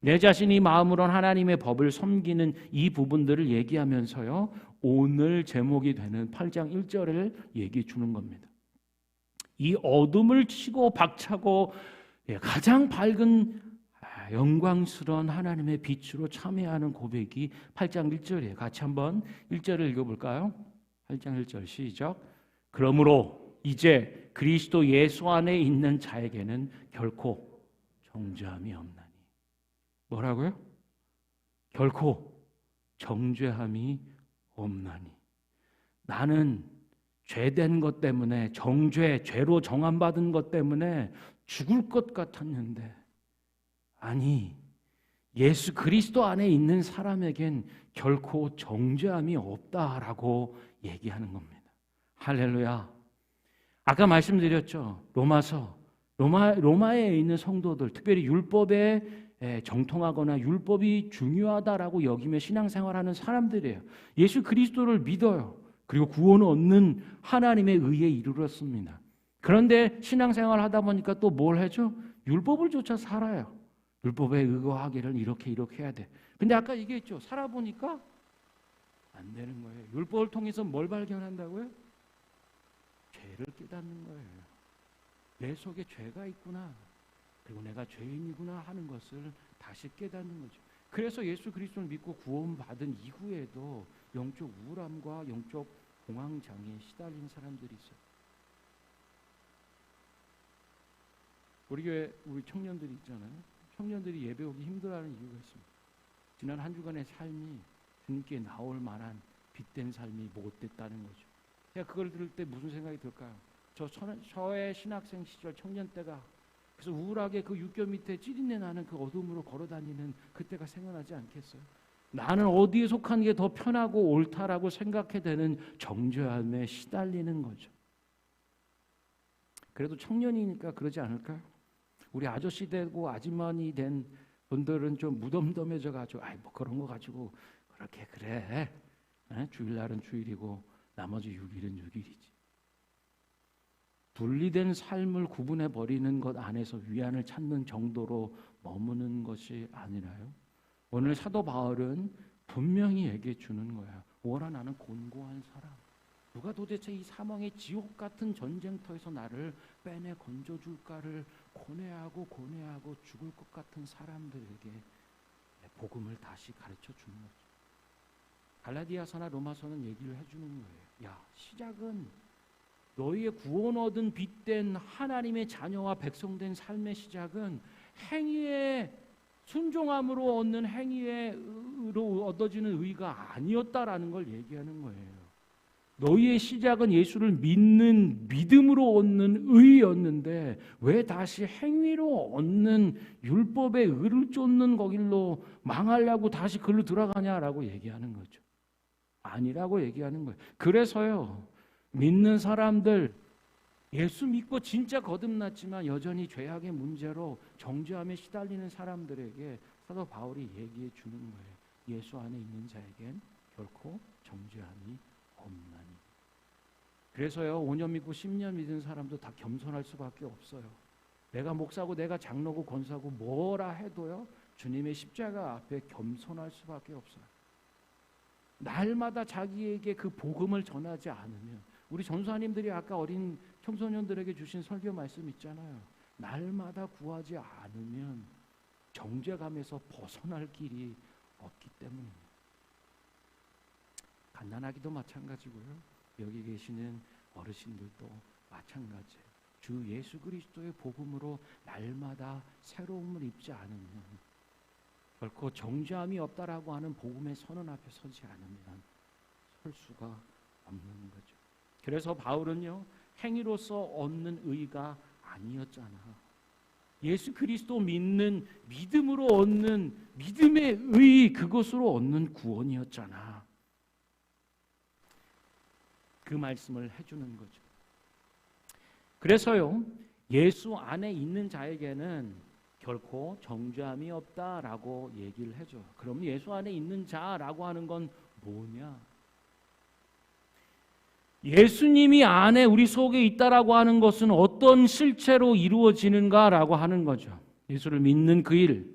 S1: 내 자신이 마음으로는 하나님의 법을 섬기는 이 부분들을 얘기하면서요, 오늘 제목이 되는 8장 1절을 얘기해 주는 겁니다. 이 어둠을 치고 박차고 가장 밝은 영광스러운 하나님의 빛으로 참여하는 고백이 8장 1절이에요. 같이 한번 1절을 읽어볼까요? 8장 1절 시작. 그러므로 이제 그리스도 예수 안에 있는 자에게는 결코 정죄함이 없나니. 뭐라고요? 결코 정죄함이 없나니. 나는 죄된 것 때문에 죄로 정함받은 것 때문에 죽을 것 같았는데 아니, 예수 그리스도 안에 있는 사람에겐 결코 정죄함이 없다라고 얘기하는 겁니다. 할렐루야. 아까 말씀드렸죠. 로마서 로마에 있는 성도들, 특별히 율법에 정통하거나 율법이 중요하다라고 여기며 신앙생활하는 사람들이에요. 예수 그리스도를 믿어요. 그리고 구원을 얻는 하나님의 의에 이르렀습니다. 그런데 신앙생활 하다 보니까 또 뭘 하죠? 율법을 쫓아 살아요. 율법에 의거하기를 이렇게 해야 돼. 근데 아까 얘기했죠. 살아보니까 안 되는 거예요. 율법을 통해서 뭘 발견한다고요? 죄를 깨닫는 거예요. 내 속에 죄가 있구나. 그리고 내가 죄인이구나 하는 것을 다시 깨닫는 거죠. 그래서 예수 그리스도를 믿고 구원받은 이후에도 영적 우울함과 영적 공황장애에 시달린 사람들이 있어요. 우리 교회 우리 청년들이 있잖아요. 청년들이 예배 오기 힘들어하는 이유가 있습니다. 지난 한 주간의 삶이 주님께 나올 만한 빛된 삶이 못 됐다는 거죠. 제가 그걸 들을 때 무슨 생각이 들까요? 저의 신학생 시절 청년 때가 그래서 우울하게 그 육교 밑에 찌린내 나는 그 어둠으로 걸어다니는 그때가 생각나지 않겠어요? 나는 어디에 속한 게 더 편하고 옳다라고 생각해 되는 정죄함에 시달리는 거죠. 그래도 청년이니까 그러지 않을까요? 우리 아저씨 되고 아주머니 된 분들은 좀 무덤덤해져 가지고 뭐 그런 거 가지고 그렇게 그래. 주일날은 주일이고 나머지 6일은 6일이지. 분리된 삶을 구분해 버리는 것 안에서 위안을 찾는 정도로 머무는 것이 아니라요. 오늘 사도 바울은 분명히 얘기해 주는 거야. 오라 나는 곤고한 사람. 누가 도대체 이 사망의 지옥 같은 전쟁터에서 나를 빼내 건져줄까를 고뇌하고 죽을 것 같은 사람들에게 복음을 다시 가르쳐 주는 거죠. 갈라디아서나 로마서는 얘기를 해주는 거예요. 야, 시작은 너희의 구원 얻은 빛된 하나님의 자녀와 백성된 삶의 시작은 행위의 순종함으로 얻는 행위로 얻어지는 의가 아니었다라는 걸 얘기하는 거예요. 너희의 시작은 예수를 믿는 믿음으로 얻는 의였는데 왜 다시 행위로 얻는 율법의 의를 쫓는 거길로 망하려고 다시 글로 들어가냐라고 얘기하는 거죠. 아니라고 얘기하는 거예요. 그래서요. 믿는 사람들 예수 믿고 진짜 거듭났지만 여전히 죄악의 문제로 정죄함에 시달리는 사람들에게 사도 바울이 얘기해 주는 거예요. 예수 안에 있는 자에겐 결코 정죄함이 없나니. 그래서요 5년 믿고 10년 믿은 사람도 다 겸손할 수밖에 없어요. 내가 목사고 내가 장로고 권사고 뭐라 해도요 주님의 십자가 앞에 겸손할 수밖에 없어요. 날마다 자기에게 그 복음을 전하지 않으면 우리 전사님들이 아까 어린 청소년들에게 주신 설교 말씀 있잖아요. 날마다 구하지 않으면 정죄감에서 벗어날 길이 없기 때문입니다. 갓난아기도 마찬가지고요. 여기 계시는 어르신들도 마찬가지예요. 주 예수 그리스도의 복음으로 날마다 새로움을 입지 않으면 결코 정죄함이 없다라고 하는 복음의 선언 앞에 서지 않으면 설 수가 없는 거죠. 그래서 바울은요 행위로서 얻는 의가 아니었잖아. 예수 그리스도 믿는 믿음으로 얻는 믿음의 의 그것으로 얻는 구원이었잖아. 그 말씀을 해주는 거죠. 그래서요 예수 안에 있는 자에게는 결코 정죄함이 없다라고 얘기를 해줘. 그럼 예수 안에 있는 자라고 하는 건 뭐냐? 예수님이 안에 우리 속에 있다라고 하는 것은 어떤 실체로 이루어지는가라고 하는 거죠. 예수를 믿는 그 일,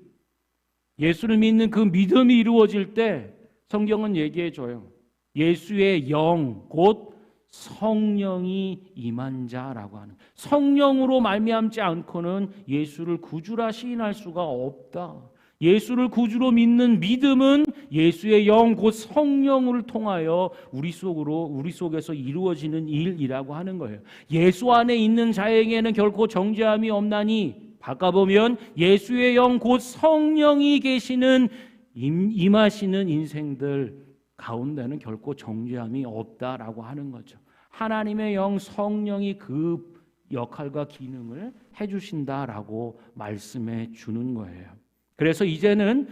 S1: 예수를 믿는 그 믿음이 이루어질 때 성경은 얘기해 줘요. 예수의 영, 곧 성령이 임한 자라고 하는, 성령으로 말미암지 않고는 예수를 구주라 시인할 수가 없다. 예수를 구주로 믿는 믿음은 예수의 영 곧 성령을 통하여 우리 속에서 이루어지는 일이라고 하는 거예요. 예수 안에 있는 자에게는 결코 정죄함이 없나니, 바꿔보면 예수의 영 곧 성령이 계시는 임하시는 인생들 가운데는 결코 정죄함이 없다라고 하는 거죠. 하나님의 영 성령이 그 역할과 기능을 해주신다라고 말씀해 주는 거예요. 그래서 이제는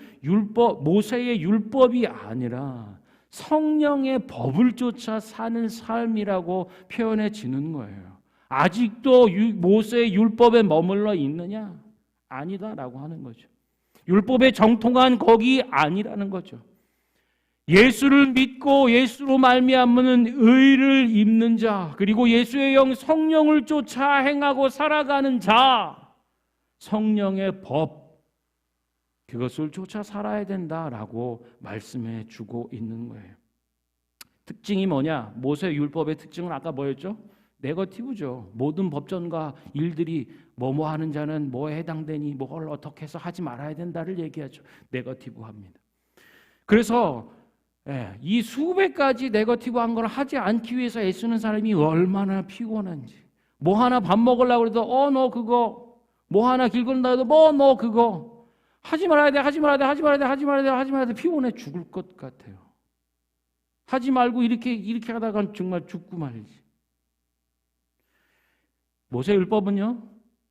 S1: 모세의 율법이 아니라 성령의 법을 쫓아 사는 삶이라고 표현해지는 거예요. 아직도 모세의 율법에 머물러 있느냐? 아니다라고 하는 거죠. 율법에 정통한 거기 아니라는 거죠. 예수를 믿고 예수로 말미암는 의를 입는 자, 그리고 예수의 영 성령을 쫓아 행하고 살아가는 자, 성령의 법, 그것을 쫓아 살아야 된다라고 말씀해 주고 있는 거예요. 특징이 뭐냐? 모세 율법의 특징은 아까 뭐였죠? 네거티브죠. 모든 법전과 일들이 뭐뭐 하는 자는 뭐에 해당되니 뭘 어떻게 해서 하지 말아야 된다를 얘기하죠. 네거티브합니다. 그래서 이 수백 가지 네거티브한 걸 하지 않기 위해서 애쓰는 사람이 얼마나 피곤한지. 뭐 하나 밥 먹으려고 해도 너 그거, 뭐 하나 길 건다 해도 너 그거 하지 말아야 돼, 하지 말아야 돼, 하지 말아야 돼, 하지 말아야 돼, 하지 말아야 돼. 피곤해 죽을 것 같아요. 하지 말고 이렇게 하다간 정말 죽고 말이지. 모세 율법은요,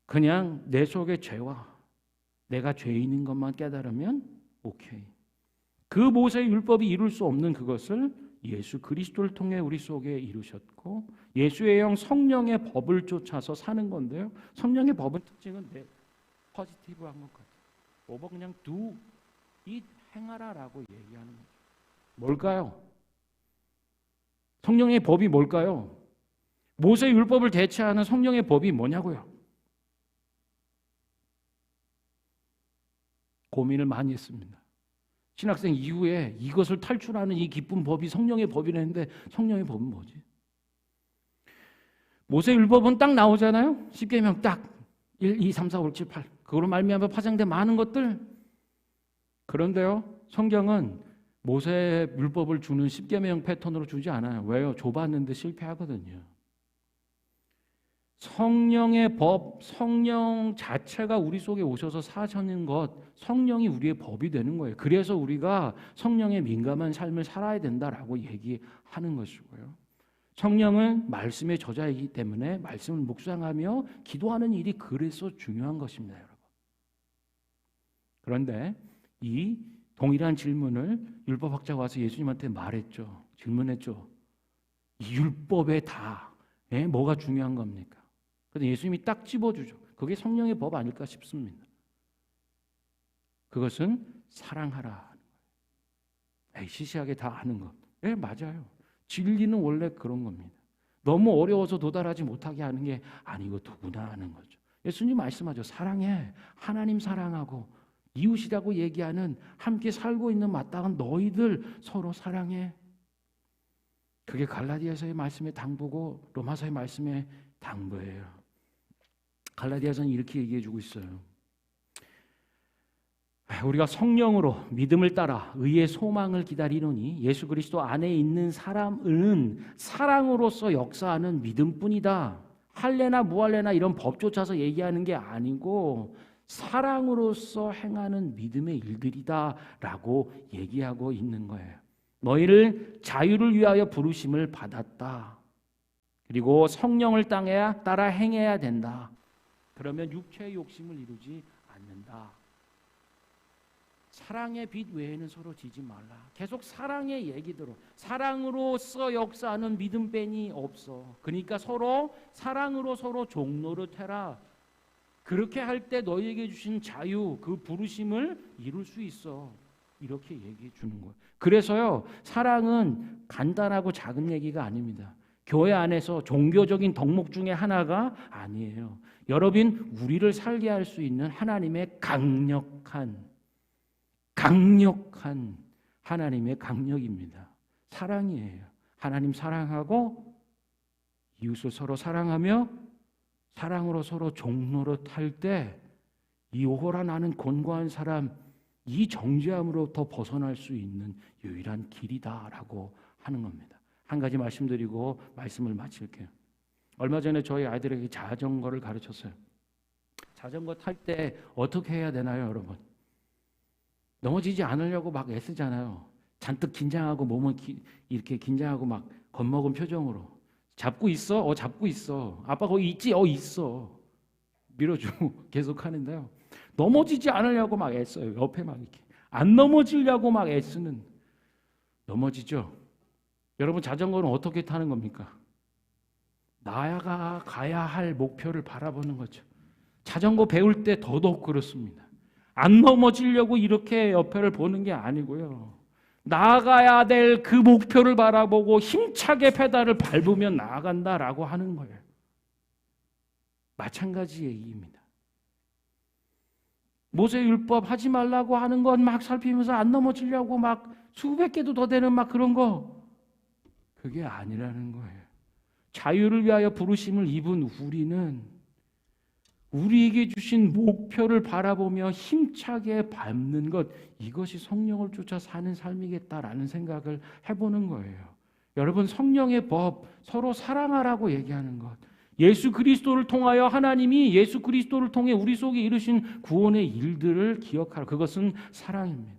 S1: 그냥 내 속의 죄와 내가 죄인인 것만 깨달으면 오케이. 그 모세 율법이 이룰 수 없는 그것을 예수 그리스도를 통해 우리 속에 이루셨고, 예수의 영 성령의 법을 쫓아서 사는 건데요. 성령의 법은 특징은 포지티브한 것 같아요. 오버 그냥 do, it, 행하라라고 얘기하는 거죠. 뭘까요? 성령의 법이 뭘까요? 모세 율법을 대체하는 성령의 법이 뭐냐고요? 고민을 많이 했습니다. 신학생 이후에 이것을 탈출하는 이 기쁜 법이 성령의 법이라는데 성령의 법은 뭐지? 모세 율법은 딱 나오잖아요. 십계명 딱 1, 2, 3, 4, 5, 6, 7, 8 그걸로 말미암아 파생된 많은 것들. 그런데요, 성경은 모세 율법을 주는 십계명 패턴으로 주지 않아요. 왜요? 좁았는데 실패하거든요. 성령의 법, 성령 자체가 우리 속에 오셔서 사시는 것, 성령이 우리의 법이 되는 거예요. 그래서 우리가 성령에 민감한 삶을 살아야 된다라고 얘기하는 것이고요. 성령은 말씀의 저자이기 때문에 말씀을 묵상하며 기도하는 일이 그래서 중요한 것입니다, 여러분. 그런데 이 동일한 질문을 율법학자가 와서 예수님한테 말했죠. 질문했죠. 이 율법에 다 뭐가 중요한 겁니까? 그래서 예수님이 딱 집어주죠. 그게 성령의 법 아닐까 싶습니다. 그것은 사랑하라. 시시하게 다 아는 것. 맞아요. 진리는 원래 그런 겁니다. 너무 어려워서 도달하지 못하게 하는 게 아니고 누구나 하는 거죠. 예수님 말씀하죠. 사랑해. 하나님 사랑하고 이웃이라고 얘기하는 함께 살고 있는 마땅한 너희들 서로 사랑해. 그게 갈라디아서의 말씀의 당부고 로마서의 말씀의 당부예요. 갈라디아서는 이렇게 얘기해 주고 있어요. 우리가 성령으로 믿음을 따라 의의 소망을 기다리노니 예수 그리스도 안에 있는 사람은 사랑으로서 역사하는 믿음뿐이다. 할례나 무할례나 이런 법 쫓아서 얘기하는 게 아니고 사랑으로서 행하는 믿음의 일들이다라고 얘기하고 있는 거예요. 너희를 자유를 위하여 부르심을 받았다. 그리고 성령을 따라 행해야 된다. 그러면 육체의 욕심을 이루지 않는다. 사랑의 빛 외에는 서로 지지 말라. 계속 사랑의 얘기대로 사랑으로서 역사하는 믿음뿐이 없어. 그러니까 서로 사랑으로 서로 종노릇해라. 그렇게 할 때 너희에게 주신 자유, 그 부르심을 이룰 수 있어. 이렇게 얘기해 주는 거예요. 그래서요, 사랑은 간단하고 작은 얘기가 아닙니다. 교회 안에서 종교적인 덕목 중에 하나가 아니에요. 여러분, 우리를 살게 할 수 있는 하나님의 강력한 하나님의 강력입니다. 사랑이에요. 하나님 사랑하고 이웃을 서로 사랑하며 사랑으로 서로 종노릇할 때 이 오호라 나는 곤고한 사람, 이 정죄함으로부터 벗어날 수 있는 유일한 길이다라고 하는 겁니다. 한 가지 말씀드리고 말씀을 마칠게요. 얼마 전에 저희 아이들에게 자전거를 가르쳤어요. 자전거 탈 때 어떻게 해야 되나요, 여러분? 넘어지지 않으려고 막 애쓰잖아요. 잔뜩 긴장하고 몸은 이렇게 긴장하고 막 겁먹은 표정으로 잡고 있어? 잡고 있어. 아빠 거기 있지? 있어. 밀어주고 계속 하는데요. 넘어지지 않으려고 막 애써요. 옆에 막 이렇게 안 넘어지려고 막 애쓰는. 넘어지죠? 여러분, 자전거는 어떻게 타는 겁니까? 나아가 가야 할 목표를 바라보는 거죠. 자전거 배울 때 더더욱 그렇습니다. 안 넘어지려고 이렇게 옆에를 보는 게 아니고요. 나아가야 될 그 목표를 바라보고 힘차게 페달을 밟으면 나아간다라고 하는 거예요. 마찬가지 얘기입니다. 모세율법 하지 말라고 하는 건 막 살피면서 안 넘어지려고 막 수백 개도 더 되는 막 그런 거, 그게 아니라는 거예요. 자유를 위하여 부르심을 입은 우리는 우리에게 주신 목표를 바라보며 힘차게 밟는 것, 이것이 성령을 쫓아 사는 삶이겠다라는 생각을 해보는 거예요. 여러분, 성령의 법, 서로 사랑하라고 얘기하는 것, 예수 그리스도를 통하여 하나님이 예수 그리스도를 통해 우리 속에 이루신 구원의 일들을 기억하라. 그것은 사랑입니다.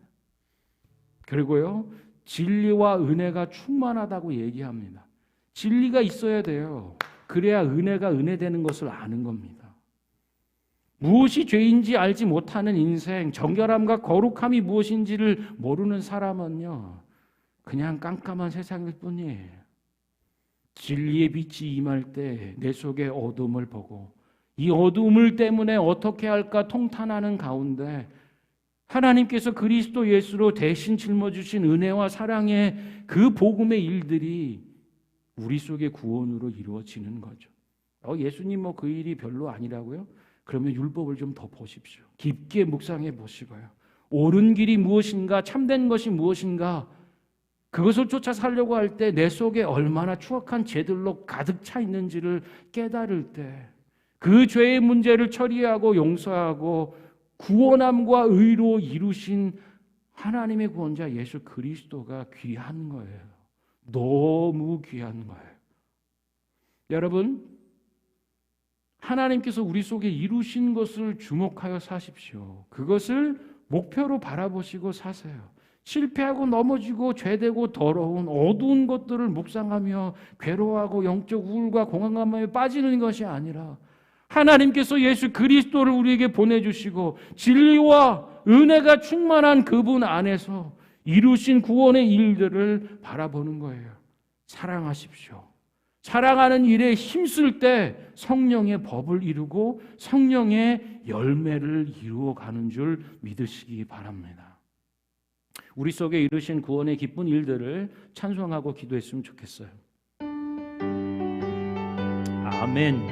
S1: 그리고요, 진리와 은혜가 충만하다고 얘기합니다. 진리가 있어야 돼요. 그래야 은혜가 은혜되는 것을 아는 겁니다. 무엇이 죄인지 알지 못하는 인생, 정결함과 거룩함이 무엇인지를 모르는 사람은요, 그냥 깜깜한 세상일 뿐이에요. 진리의 빛이 임할 때 내 속에 어둠을 보고 이 어둠을 때문에 어떻게 할까 통탄하는 가운데 하나님께서 그리스도 예수로 대신 짊어주신 은혜와 사랑의 그 복음의 일들이 우리 속의 구원으로 이루어지는 거죠. 예수님 그 일이 별로 아니라고요? 그러면 율법을 좀 더 보십시오. 깊게 묵상해 보시고요. 옳은 길이 무엇인가, 참된 것이 무엇인가, 그것을 쫓아 살려고 할 때 내 속에 얼마나 추악한 죄들로 가득 차 있는지를 깨달을 때 그 죄의 문제를 처리하고 용서하고 구원함과 의로 이루신 하나님의 구원자 예수 그리스도가 귀한 거예요. 너무 귀한 거예요. 여러분, 하나님께서 우리 속에 이루신 것을 주목하여 사십시오. 그것을 목표로 바라보시고 사세요. 실패하고 넘어지고 죄되고 더러운 어두운 것들을 묵상하며 괴로워하고 영적 우울과 공황감에 빠지는 것이 아니라 하나님께서 예수 그리스도를 우리에게 보내주시고 진리와 은혜가 충만한 그분 안에서 이루신 구원의 일들을 바라보는 거예요. 사랑하십시오. 사랑하는 일에 힘쓸 때 성령의 법을 이루고 성령의 열매를 이루어가는 줄 믿으시기 바랍니다. 우리 속에 이루신 구원의 기쁜 일들을 찬송하고 기도했으면 좋겠어요. 아멘.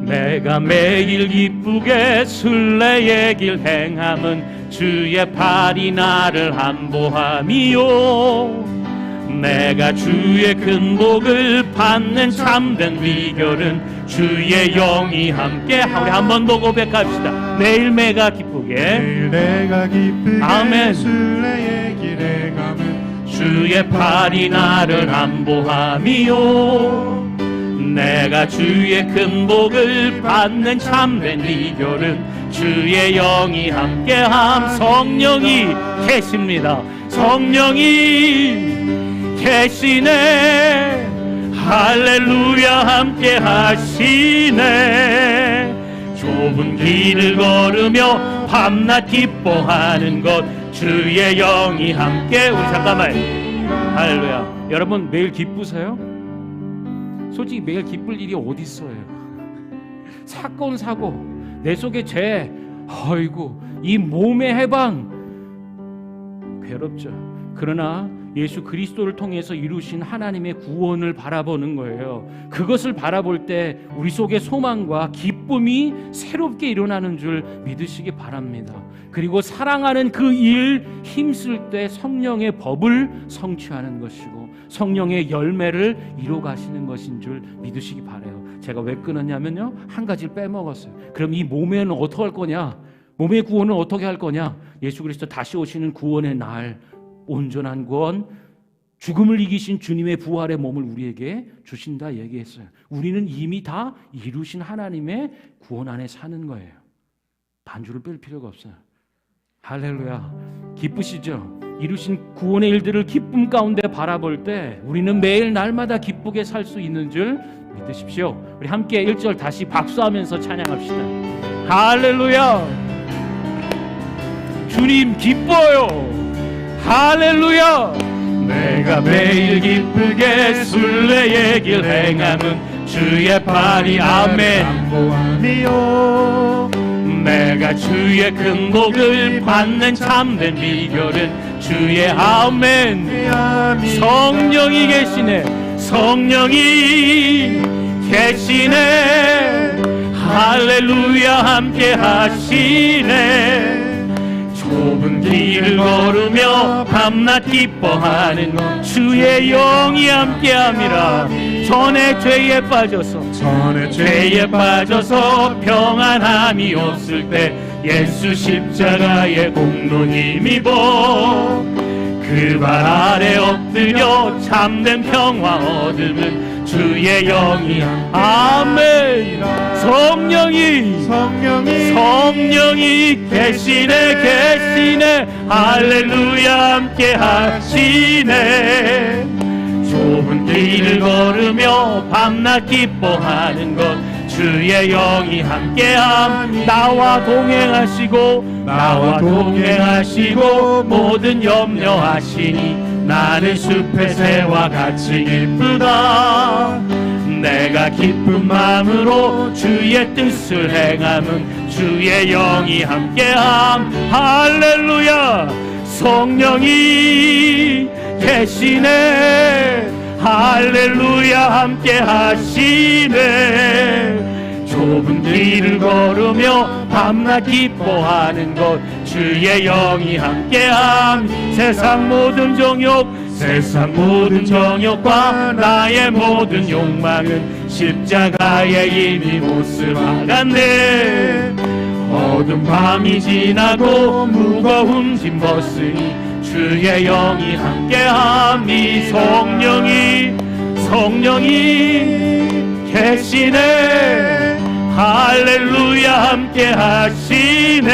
S1: 내가 매일 기쁘게 순례의 길 행함은 주의 팔이 나를 안보함이요. 내가 주의 큰 복을 받는 참된 비결은 주의 영이 함께. 우리 한 번 더 고백합시다. 매일 내가 기쁘게 아멘.
S4: 순례의 길 행함은
S1: 주의 팔이 나를 안보함이요. 내가 주의 큰 복을 받는 참된 비결은 주의 영이 함께함. 성령이 계십니다. 성령이 계시네. 할렐루야 함께 하시네. 좁은 길을 걸으며 밤낮 기뻐하는 것 주의 영이 함께. 우리 잠깐만. 할렐루야. 여러분 매일 기쁘세요? 솔직히 매일 기쁠 일이 어디 있어요? 사건 사고, 내 속의 죄, 어이구, 이 몸의 해방 괴롭죠. 그러나 예수 그리스도를 통해서 이루신 하나님의 구원을 바라보는 거예요. 그것을 바라볼 때 우리 속의 소망과 기쁨이 새롭게 일어나는 줄 믿으시기 바랍니다. 그리고 사랑하는 그 일 힘쓸 때 성령의 법을 성취하는 것이고 성령의 열매를 이루어가시는 것인 줄 믿으시기 바라요. 제가 왜 끊었냐면요, 한 가지를 빼먹었어요. 그럼 이 몸에는 어떻게 할 거냐? 몸의 구원은 어떻게 할 거냐? 예수 그리스도 다시 오시는 구원의 날, 온전한 구원, 죽음을 이기신 주님의 부활의 몸을 우리에게 주신다 얘기했어요. 우리는 이미 다 이루신 하나님의 구원 안에 사는 거예요. 반주를 뺄 필요가 없어요. 할렐루야. 기쁘시죠? 이루신 구원의 일들을 기쁨 가운데 바라볼 때 우리는 매일 날마다 기쁘게 살 수 있는 줄 믿으십시오. 우리 함께 1절 다시 박수하면서 찬양합시다. 할렐루야. 주님 기뻐요. 할렐루야. 내가 매일 기쁘게 순례의 길 행함은 주의 팔이 아멘.
S4: 보함이요
S1: 내가 주의 큰 복을 받는 참된 비결은 주의 아멘. 성령이 계시네. 성령이 계시네. 할렐루야 함께 하시네. 좁은 길을 걸으며 밤낮 기뻐하는 주의 영이 함께함이라. 전에 죄에 빠져서 평안함이 없을 때 예수 십자가의 공로 힘입어 그 발 아래 엎드려 참된 평화 얻음은 주의 영이 아멘. 성령이 계시네. 할렐루야 함께 하시네. 좁은 길을 걸으며 밤낮 기뻐하는 것 주의 영이 함께함. 나와 동행하시고 모든 염려하시니 나는 숲의 새와 같이 기쁘다. 내가 기쁜 마음으로 주의 뜻을 행함은 주의 영이 함께함. 할렐루야. 성령이 계시네. 할렐루야 함께 하시네. 좁은 길을 걸으며 밤낮 기뻐하는 것 주의 영이 함께함. 세상 모든 정욕과 나의 모든 욕망은 십자가에 이미 못을 박았네. 어두운 밤이 지나고 무거운 짐 벗으니 주의 영이 함께함이. 성령이 계시네. 할렐루야 함께 하시네.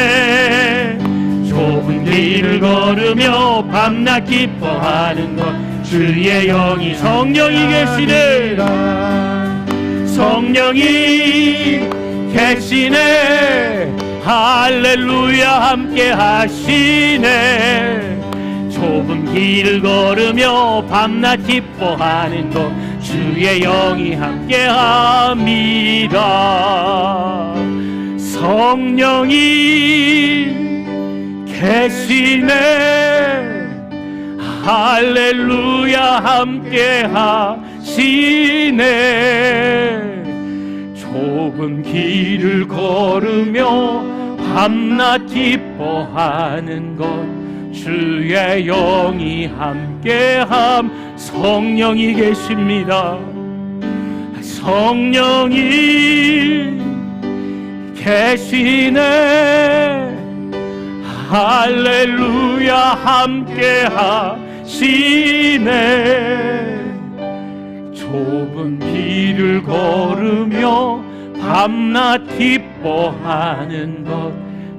S1: 좁은 길을 걸으며 밤낮 기뻐하는 것 주의 영이. 성령이 계시네. 할렐루야 함께 하시네. 좁은 길을 걸으며 밤낮 기뻐하는 것 주의 영이 함께합니다. 성령이 계시네. 할렐루야 함께 하시네. 좁은 길을 걸으며 밤낮 기뻐하는 것 주의 영이 함께함. 성령이 계십니다. 성령이 계시네. 할렐루야 함께 하시네. 좁은 길을 걸으며 밤낮 기뻐하는 것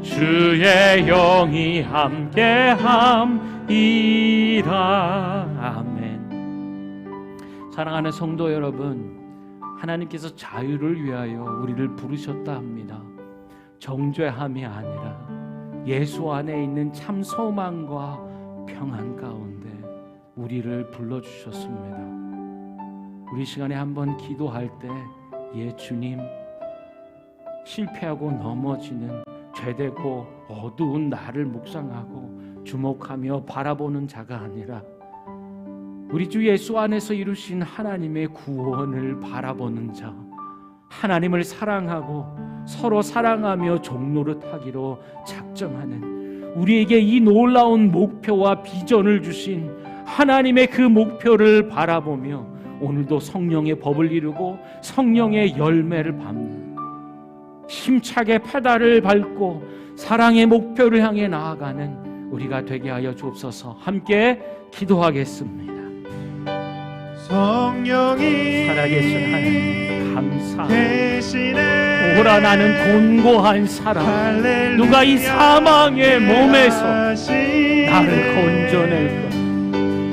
S1: 주의 영이 함께함이라. 아멘. 사랑하는 성도 여러분, 하나님께서 자유를 위하여 우리를 부르셨다 합니다. 정죄함이 아니라 예수 안에 있는 참 소망과 평안 가운데 우리를 불러주셨습니다. 우리 시간에 한번 기도할 때, 예 주님, 실패하고 넘어지는 죄되고 어두운 나를 묵상하고 주목하며 바라보는 자가 아니라 우리 주 예수 안에서 이루신 하나님의 구원을 바라보는 자, 하나님을 사랑하고 서로 사랑하며 종노릇하기로 작정하는, 우리에게 이 놀라운 목표와 비전을 주신 하나님의 그 목표를 바라보며 오늘도 성령의 법을 이루고 성령의 열매를 밟는, 힘차게 페달을 밟고 사랑의 목표를 향해 나아가는 우리가 되게 하여 주옵소서. 함께 기도하겠습니다.
S4: 성령이
S1: 살아계신 하나님 감사합니다.
S4: 계시네.
S1: 오라 나는 곤고한 사람, 누가 이 사망의 몸에서 나를 건져낼 것,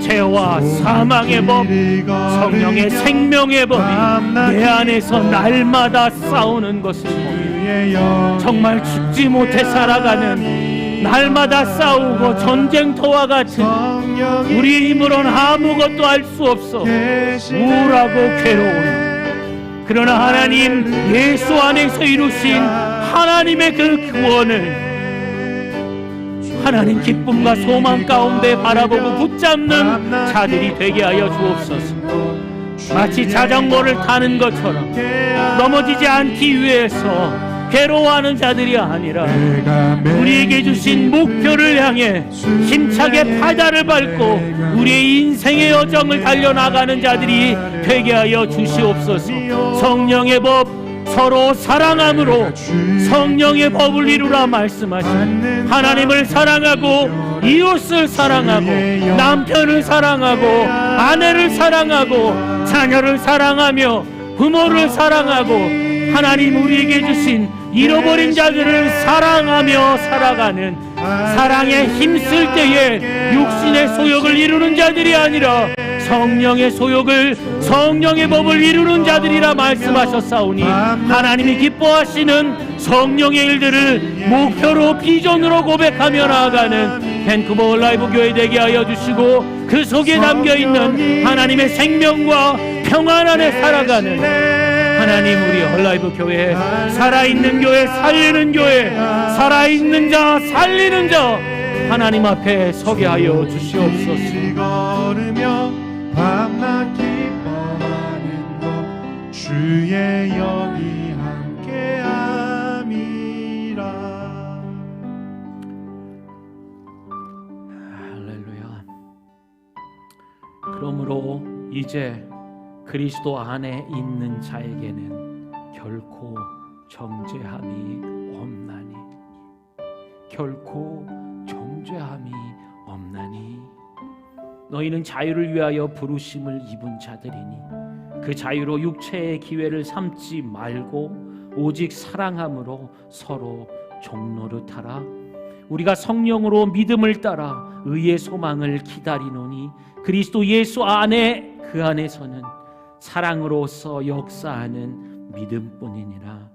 S1: 죄와 사망의 법, 성령의 생명의 법이 내 안에서 날마다 싸우는 것을 보며 정말 죽지 못해 살아가는 날마다 싸우고 전쟁터와 같은 우리의 힘으로는 아무것도 할 수 없어 우울하고 괴로운, 그러나 하나님 예수 안에서 이루신 하나님의 그 구원을 하나님 기쁨과 소망 가운데 바라보고 붙잡는 자들이 되게 하여 주옵소서. 마치 자전거를 타는 것처럼 넘어지지 않기 위해서 괴로워하는 자들이 아니라 우리에게 주신 목표를 향해 힘차게 바다를 밟고 우리의 인생의 여정을 달려나가는 자들이 되게 하여 주시옵소서. 성령의 법 서로 사랑함으로 성령의 법을 이루라 말씀하신 하나님을 사랑하고 이웃을 사랑하고 남편을 사랑하고 아내를 사랑하고 자녀를 사랑하며 부모를 사랑하고 하나님 우리에게 주신 잃어버린 자들을 사랑하며 살아가는, 사랑에 힘쓸 때에 육신의 소욕을 이루는 자들이 아니라 성령의 소욕을, 성령의 법을 이루는 자들이라 말씀하셨사오니 하나님이 기뻐하시는 성령의 일들을 목표로 비전으로 고백하며 나아가는 밴쿠버 라이브 교회 되게 하여 주시고, 그 속에 담겨있는 하나님의 생명과 평안 안에 살아가는 하나님, 우리 헐라이브 교회, 살아있는 교회, 살리는 교회, 살아있는 자, 살리는 자 하나님 앞에 서게 하여 주시옵소서.
S4: 걸으며 밤낮 기뻐하는 것 주의 영이 함께함이라.
S1: 할렐루야. 그러므로 이제 그리스도 안에 있는 자에게는 결코 정죄함이 없나니, 결코 정죄함이 없나니. 너희는 자유를 위하여 부르심을 입은 자들이니 그 자유로 육체의 기회를 삼지 말고 오직 사랑함으로 서로 종노릇하라. 우리가 성령으로 믿음을 따라 의의 소망을 기다리노니 그리스도 예수 안에, 그 안에서는 사랑으로서 역사하는 믿음뿐이니라.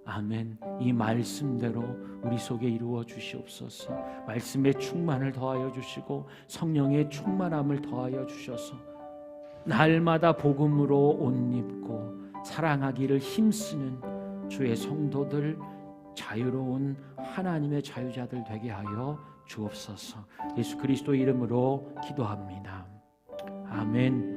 S1: 아멘. 이 말씀대로 우리 속에 이루어 주시옵소서. 말씀의 충만을 더하여 주시고 성령의 충만함을 더하여 주셔서 날마다 복음으로 옷 입고 사랑하기를 힘쓰는 주의 성도들, 자유로운 하나님의 자유자들 되게 하여 주옵소서. 예수 그리스도 이름으로 기도합니다. 아멘.